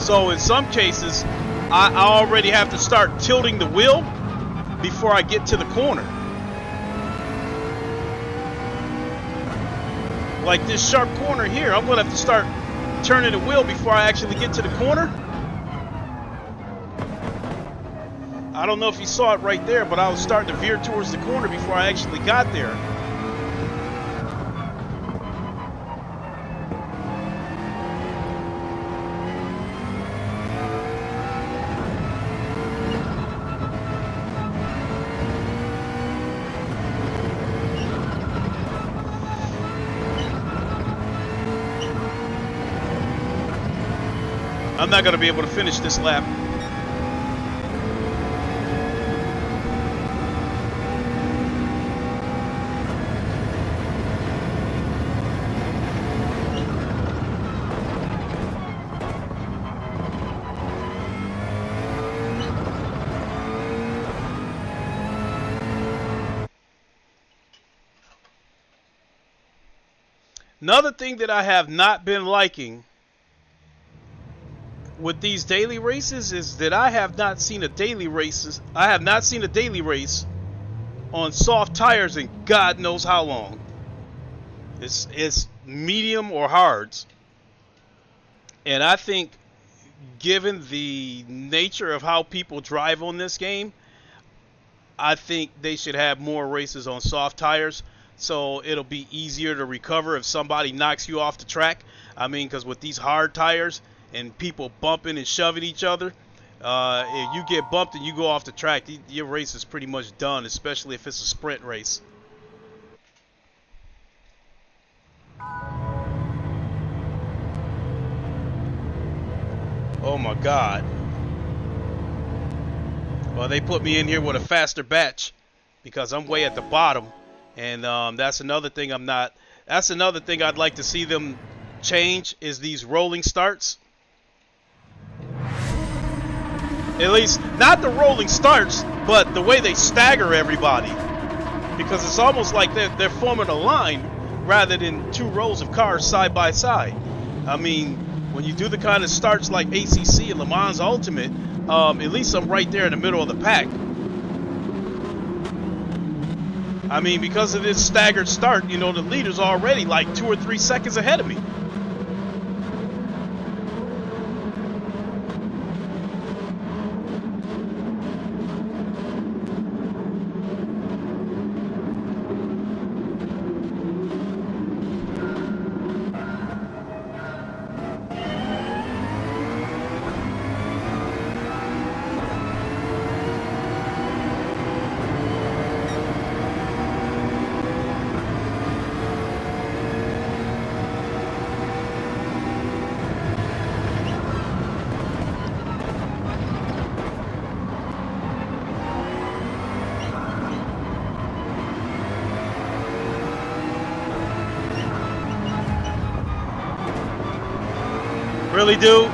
So in some cases, I already have to start tilting the wheel before I get to the corner. Like this sharp corner here, I'm gonna have to start turning the wheel before I actually get to the corner. I don't know if you saw it right there, but I was starting to veer towards the corner before I actually got there. I'm not going to be able to finish this lap. Another thing that I have not been liking with these daily races is that I have not seen a daily race on soft tires in God knows how long. It's medium or hards. And I think given the nature of how people drive on this game, I think they should have more races on soft tires, so it'll be easier to recover if somebody knocks you off the track. I mean, because with these hard tires and people bumping and shoving each other, if you get bumped and you go off the track, your race is pretty much done, especially if it's a sprint race. Oh my God. Well, they put me in here with a faster batch because I'm way at the bottom, and that's another thing I'd like to see them change is these rolling starts. At least not the rolling starts, but the way they stagger everybody, because it's almost like they're forming a line rather than two rows of cars side by side. I mean, when you do the kind of starts like ACC and Le Mans Ultimate, at least I'm right there in the middle of the pack. I mean, because of this staggered start, you know, the leader's already like 2 or 3 seconds ahead of me. Really do.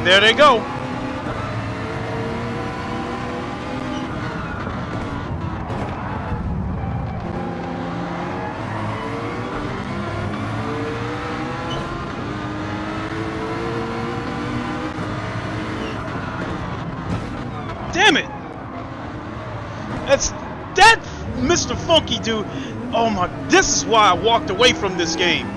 And there they go. Damn it! That Mr. Funky dude. Oh my! This is why I walked away from this game.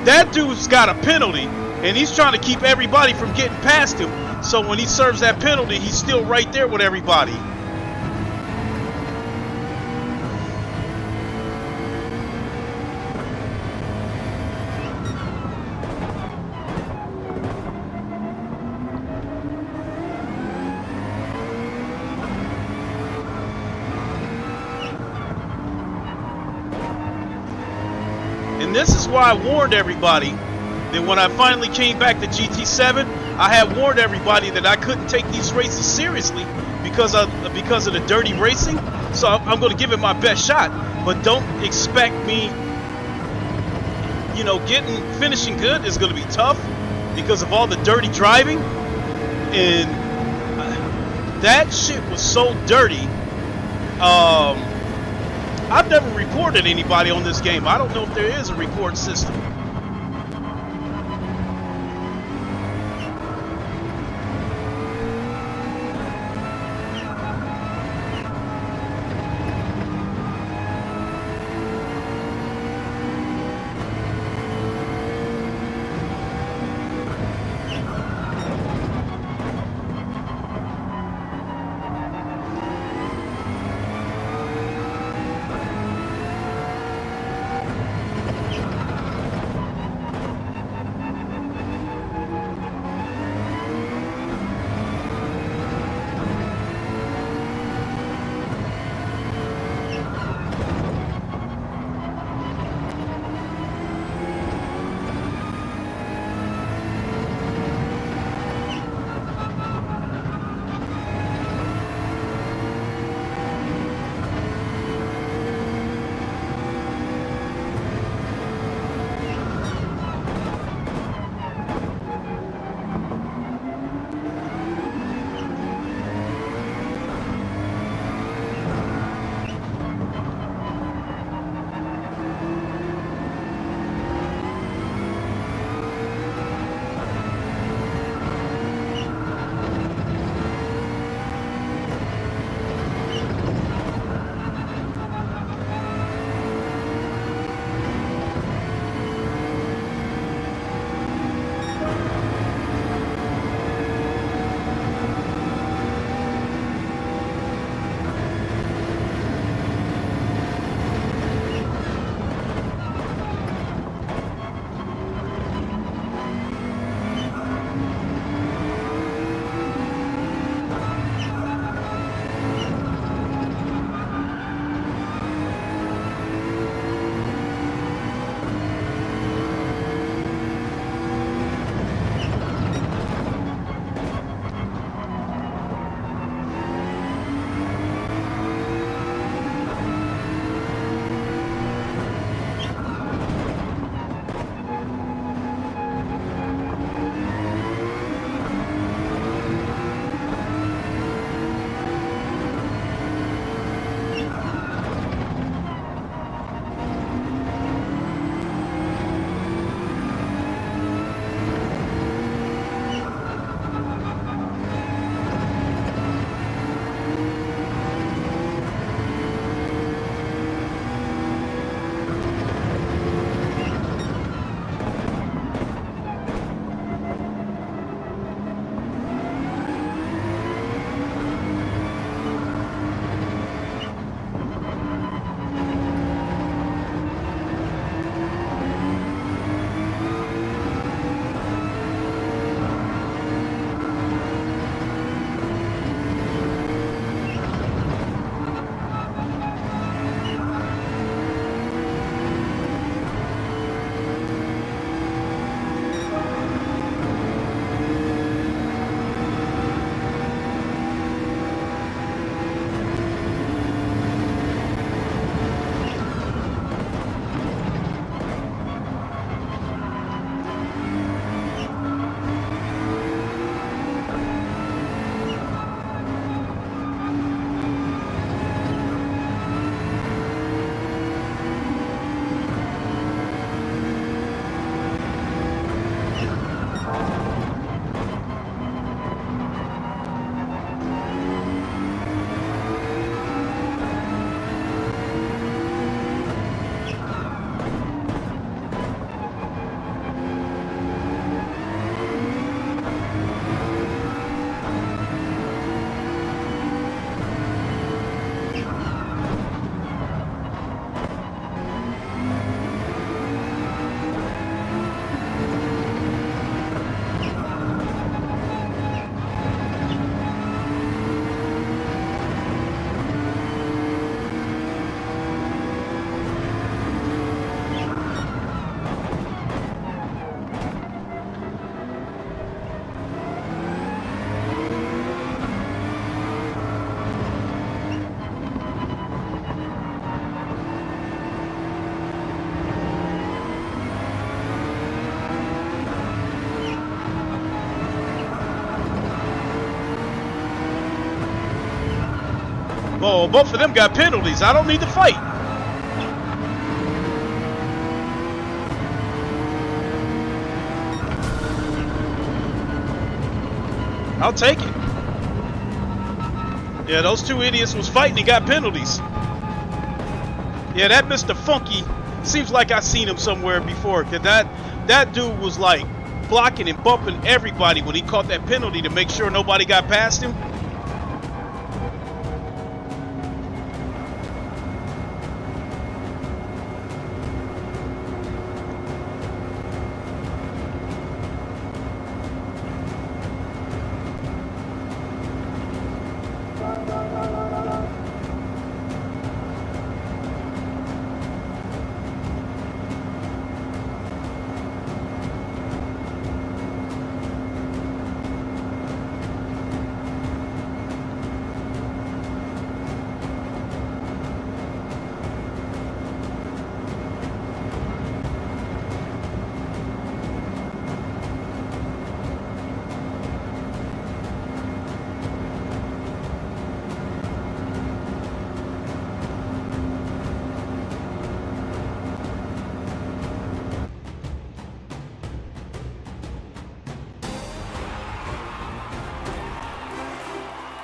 That dude's got a penalty, and he's trying to keep everybody from getting past him. So when he serves that penalty, he's still right there with everybody. And this is why I warned everybody that when I finally came back to GT7, I had warned everybody that I couldn't take these races seriously because of the dirty racing. So I'm going to give it my best shot, but don't expect me, you know, finishing good is going to be tough because of all the dirty driving. And that shit was so dirty. I've never reported anybody on this game. I don't know if there is a report system. Oh, both of them got penalties. I don't need to fight. I'll take it. Yeah, those two idiots was fighting and got penalties. Yeah, that Mr. Funky seems like I seen him somewhere before. Cause that dude was like blocking and bumping everybody when he caught that penalty to make sure nobody got past him.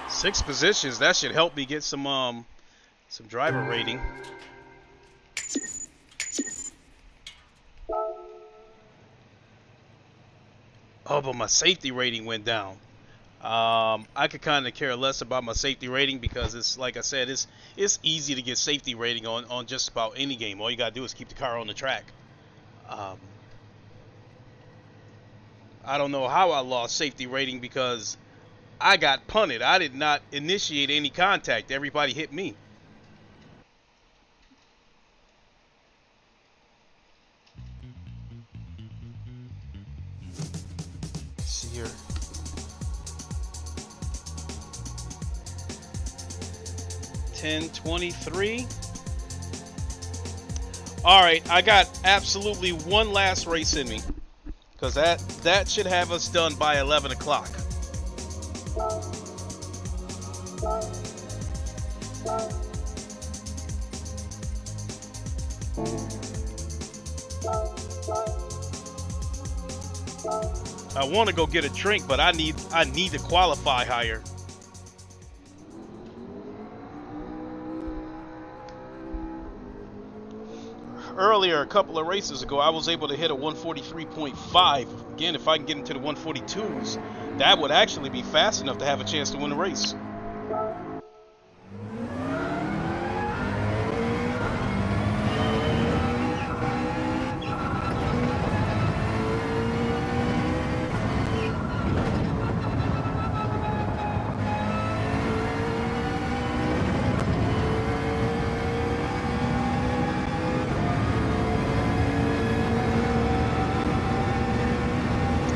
Six positions, that should help me get some driver rating. Oh, but my safety rating went down. I could kind of care less about my safety rating because it's like I said, it's easy to get safety rating on just about any game. All you gotta do is keep the car on the track. I don't know how I lost safety rating because I got punted. I did not initiate any contact. Everybody hit me. Let's see here. $10.23. All right, I got absolutely one last race in me because that should have us done by 11 o'clock. I want to go get a drink, but I need to qualify higher. Earlier, a couple of races ago, I was able to hit a 143.5. Again, if I can get into the 142s, that would actually be fast enough to have a chance to win the race.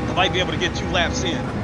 I might be able to get 2 laps in.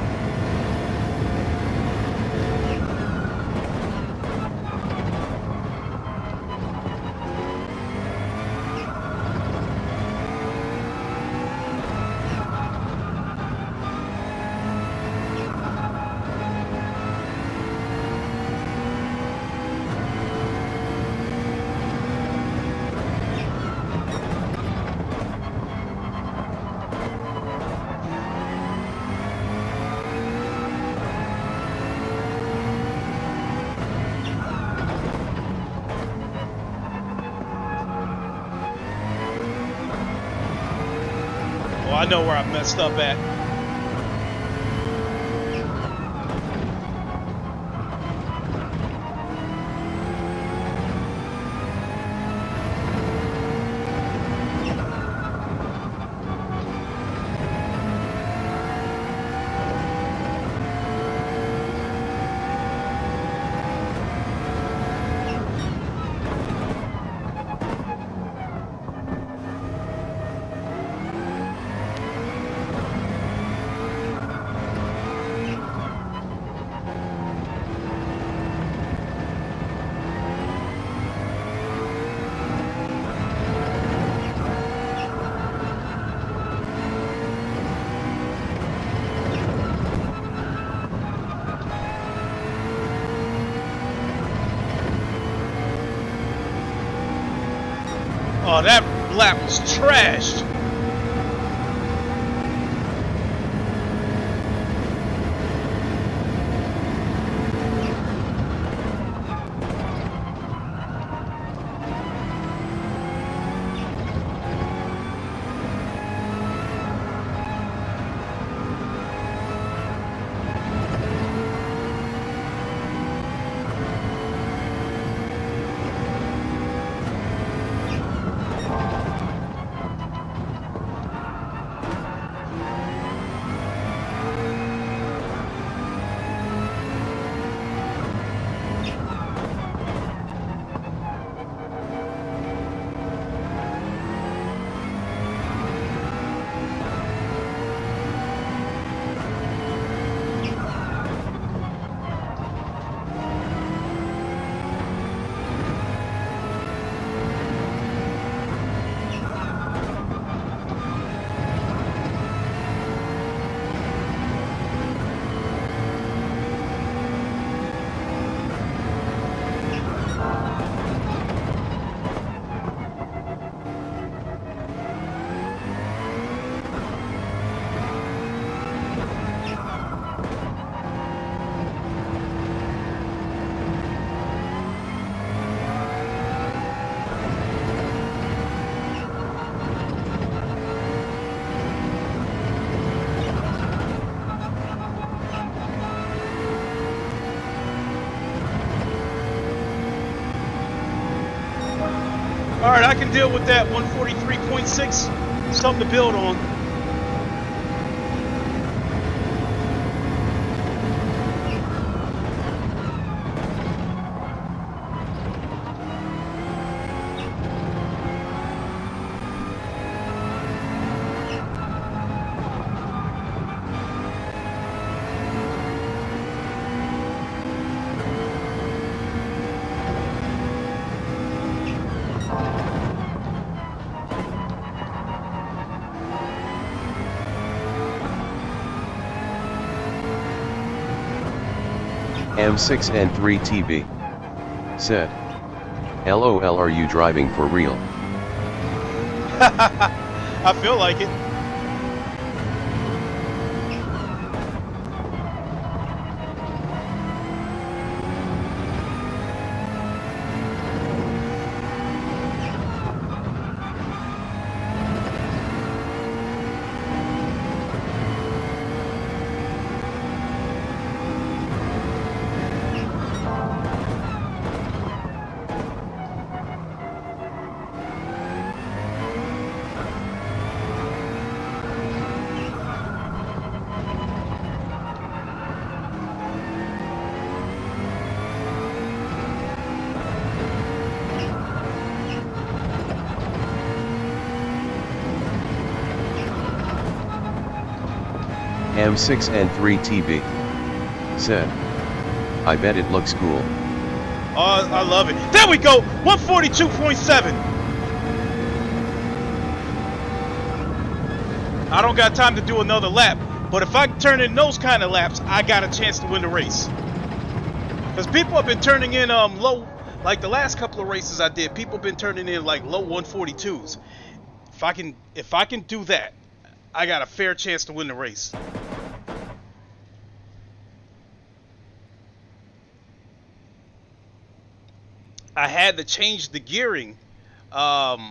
I know where I messed up at. Oh, that lap was trashed. All right, I can deal with that. 143.6, something to build on. M6N3TV said, LOL, are you driving for real? I feel like it. M6N3TV said, I bet it looks cool. Oh, I love it. There we go. 142.7. I don't got time to do another lap, but if I turn in those kind of laps, I got a chance to win the race. Because people have been turning in low, like the last couple of races I did, people have been turning in like low 142s. If I can do that, I got a fair chance to win the race. I had to change the gearing. I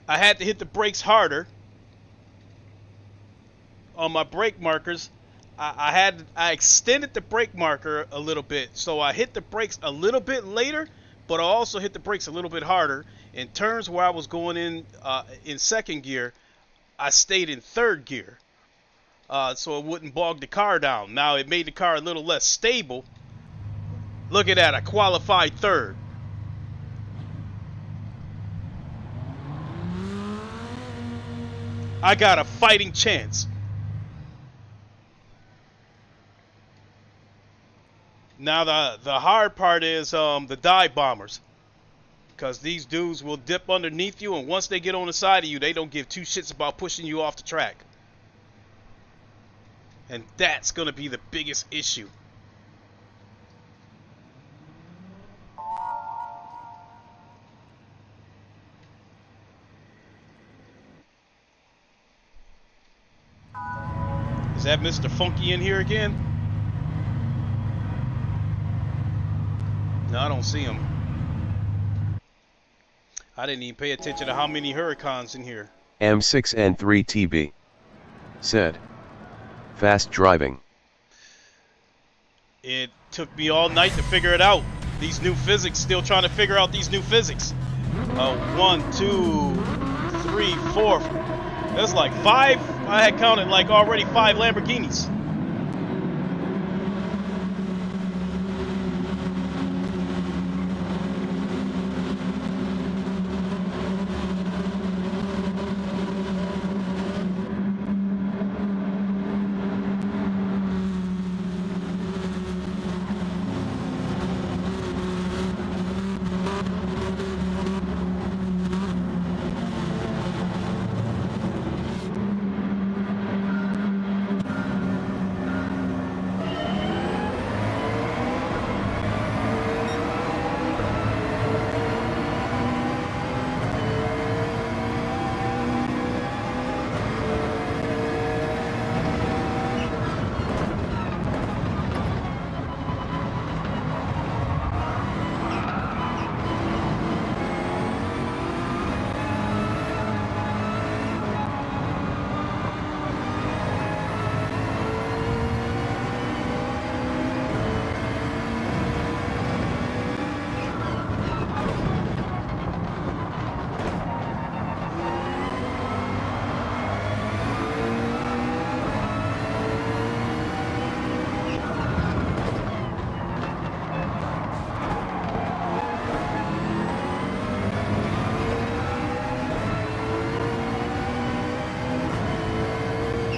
had to hit the brakes harder on my brake markers. I extended the brake marker a little bit, so I hit the brakes a little bit later, but I also hit the brakes a little bit harder. In turns where I was going in second gear, I stayed in third gear, so it wouldn't bog the car down. Now it made the car a little less stable. Look at that, I qualified third. I got a fighting chance. Now the hard part is the dive bombers, because these dudes will dip underneath you, and once they get on the side of you, they don't give two shits about pushing you off the track. And that's going to be the biggest issue. Is that Mr. Funky in here again? No, I don't see him. I didn't even pay attention to how many Huracans in here. M6N3TB said, fast driving. It took me all night to figure it out. These new physics, still trying to figure out these new physics. 1, 2, 3, 4. That's like 5. I had counted like already 5 Lamborghinis.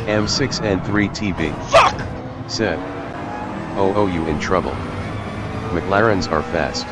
M6N3TB Fuck! said, oh you in trouble. McLarens are fast.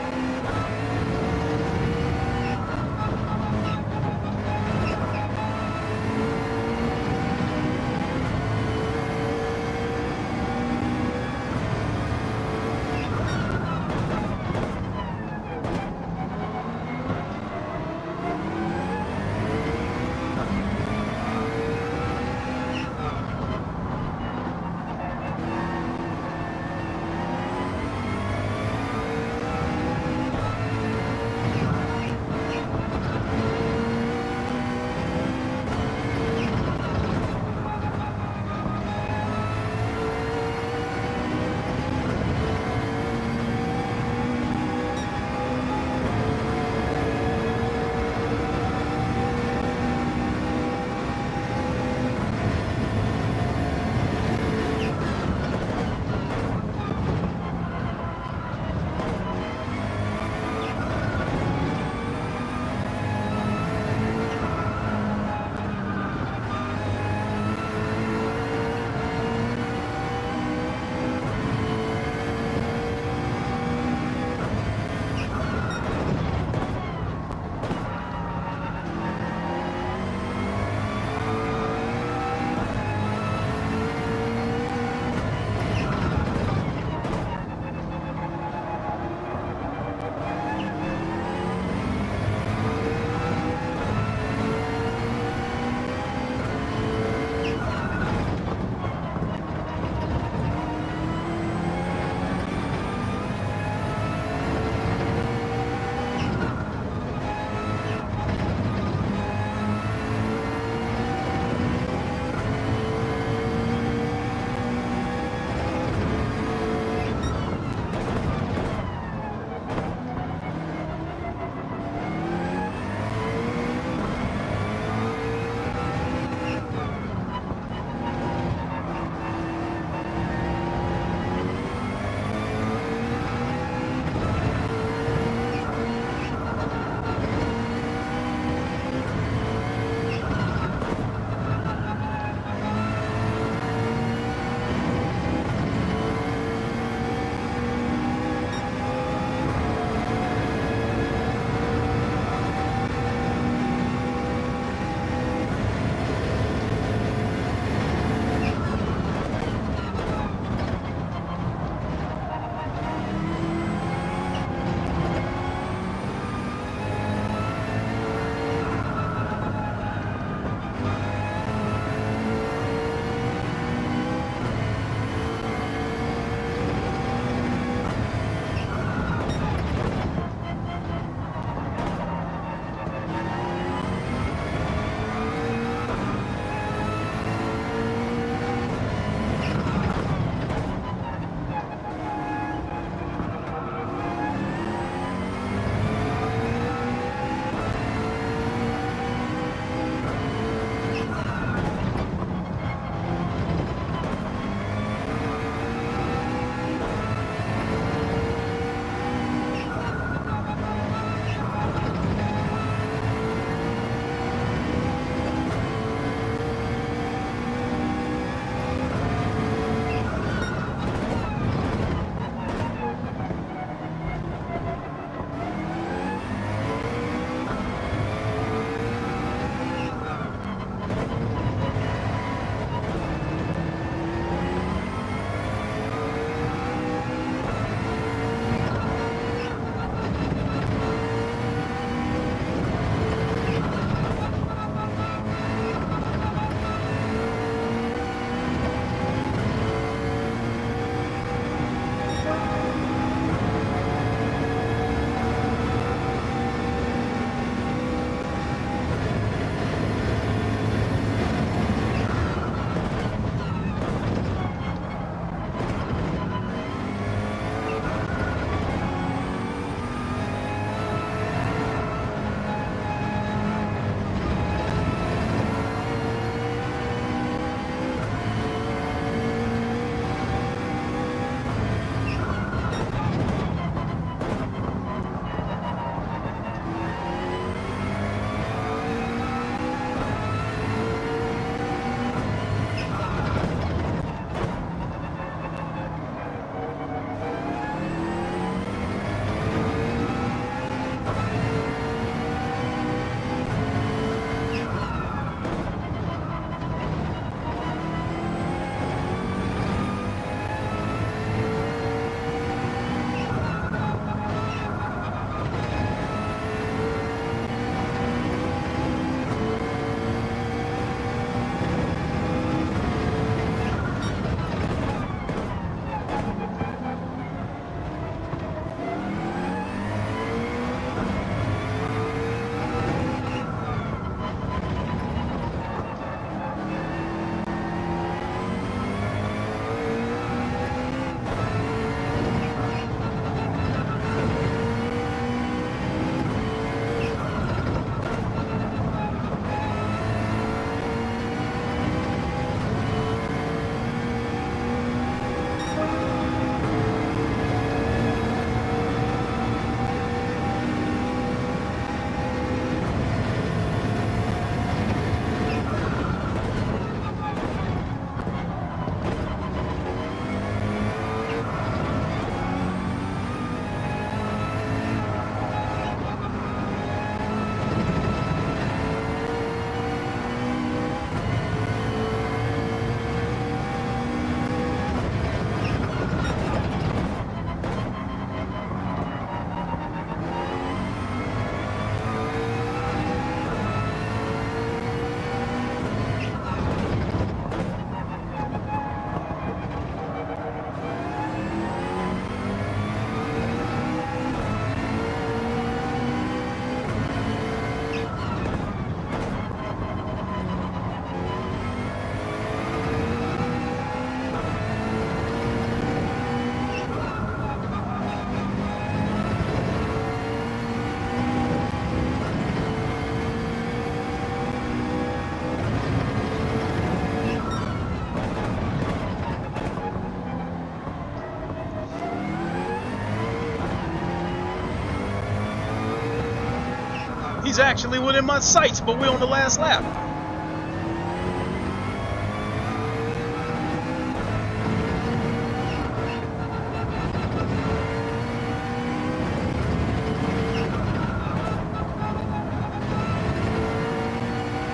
He's actually within my sights, but we're on the last lap.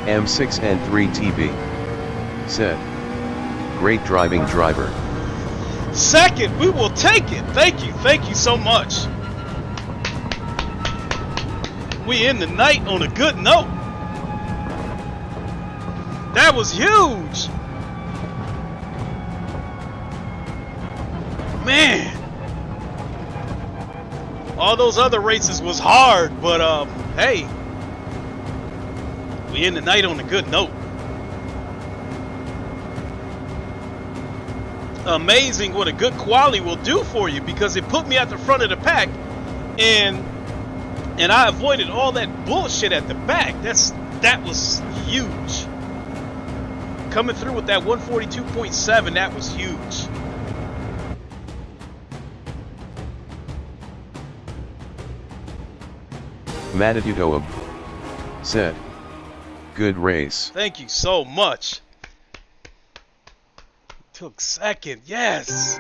M6N3TV said, great driving driver. Second, we will take it. Thank you so much. We end the night on a good note. That was huge. Man. All those other races was hard, but hey. We end the night on a good note. Amazing what a good quality will do for you, because it put me at the front of the pack, and I avoided all that bullshit at the back. That was huge. Coming through with that 142.7, that was huge. Matadudoab said, good race. Thank you so much. Took second, yes.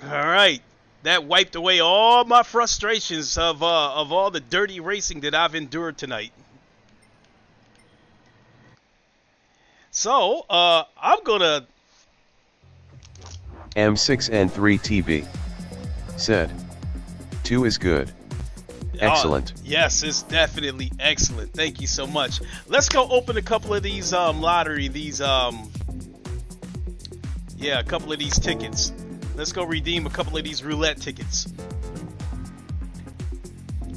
All right, that wiped away all my frustrations of all the dirty racing that I've endured tonight. So I'm gonna. M6N3TV said, 2 is good. Excellent. Yes, it's definitely excellent. Thank you so much. Let's go open a couple of these lottery, a couple of these tickets. Let's go redeem a couple of these roulette tickets.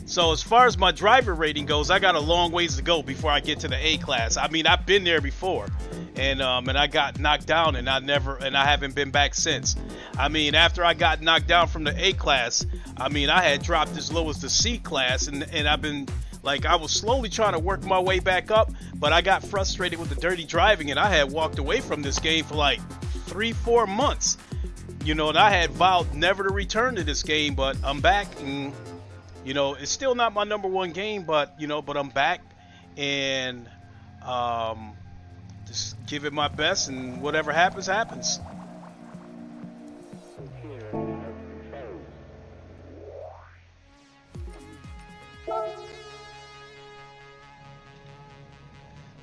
So as far as my driver rating goes, I got a long ways to go before I get to the A class. I mean, I've been there before, and I got knocked down, and I haven't been back since. I mean, after I got knocked down from the A class, I mean, I had dropped as low as the C class, and I've been, like, I was slowly trying to work my way back up, but I got frustrated with the dirty driving, and I had walked away from this game for like 3-4 months. You know, and I had vowed never to return to this game, but I'm back, and, you know, it's still not my #1 game, but, you know, but I'm back, and just give it my best, and whatever happens, happens.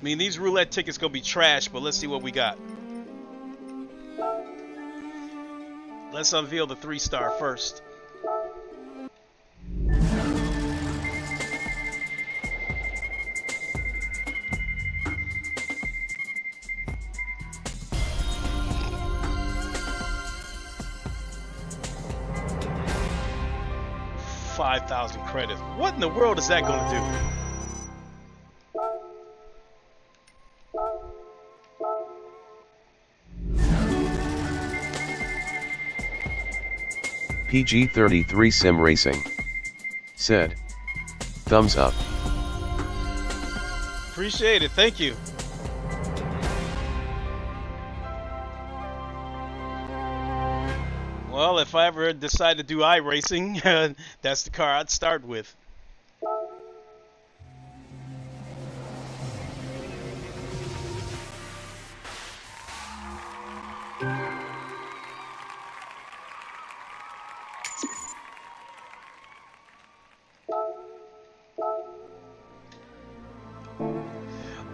I mean, these roulette tickets gonna be trash, but let's see what we got. Let's unveil the 3-star first. $5,000 credits. What in the world is that gonna do? PG33 Sim Racing said, thumbs up. Appreciate it, thank you. Well, if I ever decide to do iRacing, that's the car I'd start with.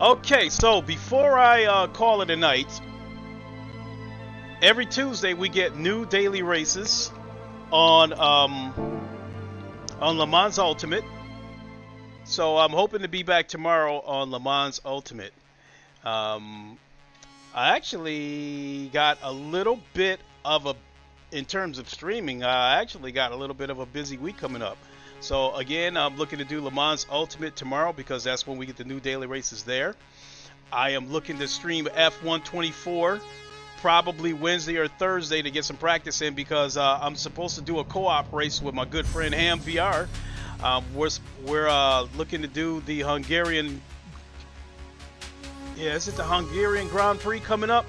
Okay, so before I call it a night, every Tuesday we get new daily races on Le Mans Ultimate. So I'm hoping to be back tomorrow on Le Mans Ultimate. I actually got a little bit of a, in terms of streaming, I actually got a little bit of a busy week coming up. So again, I'm looking to do Le Mans Ultimate tomorrow because that's when we get the new daily races there. I am looking to stream F124 probably Wednesday or Thursday to get some practice in because I'm supposed to do a co-op race with my good friend Ham VR. We're looking to do the Hungarian, is it the Hungarian Grand Prix coming up?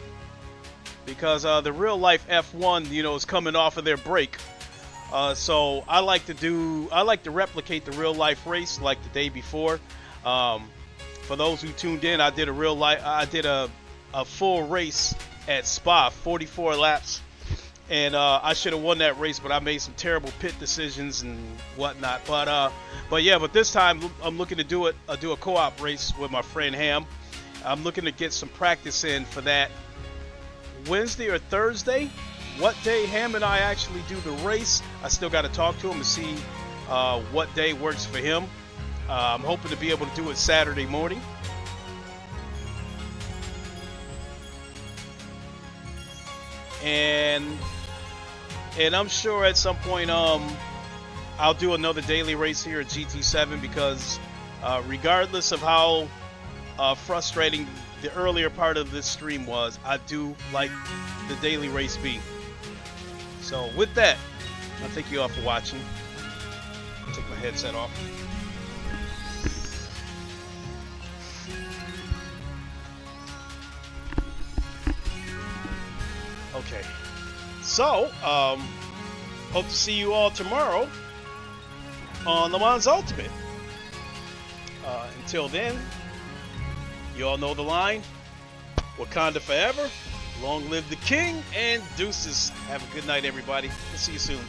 Because the real life F1, you know, is coming off of their break. So I like to replicate the real life race like the day before. For those who tuned in, I did a full race at Spa, 44 laps, and I should have won that race, but I made some terrible pit decisions and whatnot. But this time I'm looking to do a co-op race with my friend Ham. I'm looking to get some practice in for that Wednesday or Thursday. What day Ham and I actually do the race, I still got to talk to him to see what day works for him. I'm hoping to be able to do it Saturday morning. And I'm sure at some point I'll do another daily race here at GT7, because regardless of how frustrating the earlier part of this stream was, I do like the daily race being. So with that, I'll thank you all for watching. I'll take my headset off. Okay, so hope to see you all tomorrow on Le Mans Ultimate. Until then, you all know the line: Wakanda forever, long live the king, and deuces. Have a good night, everybody. We'll see you soon.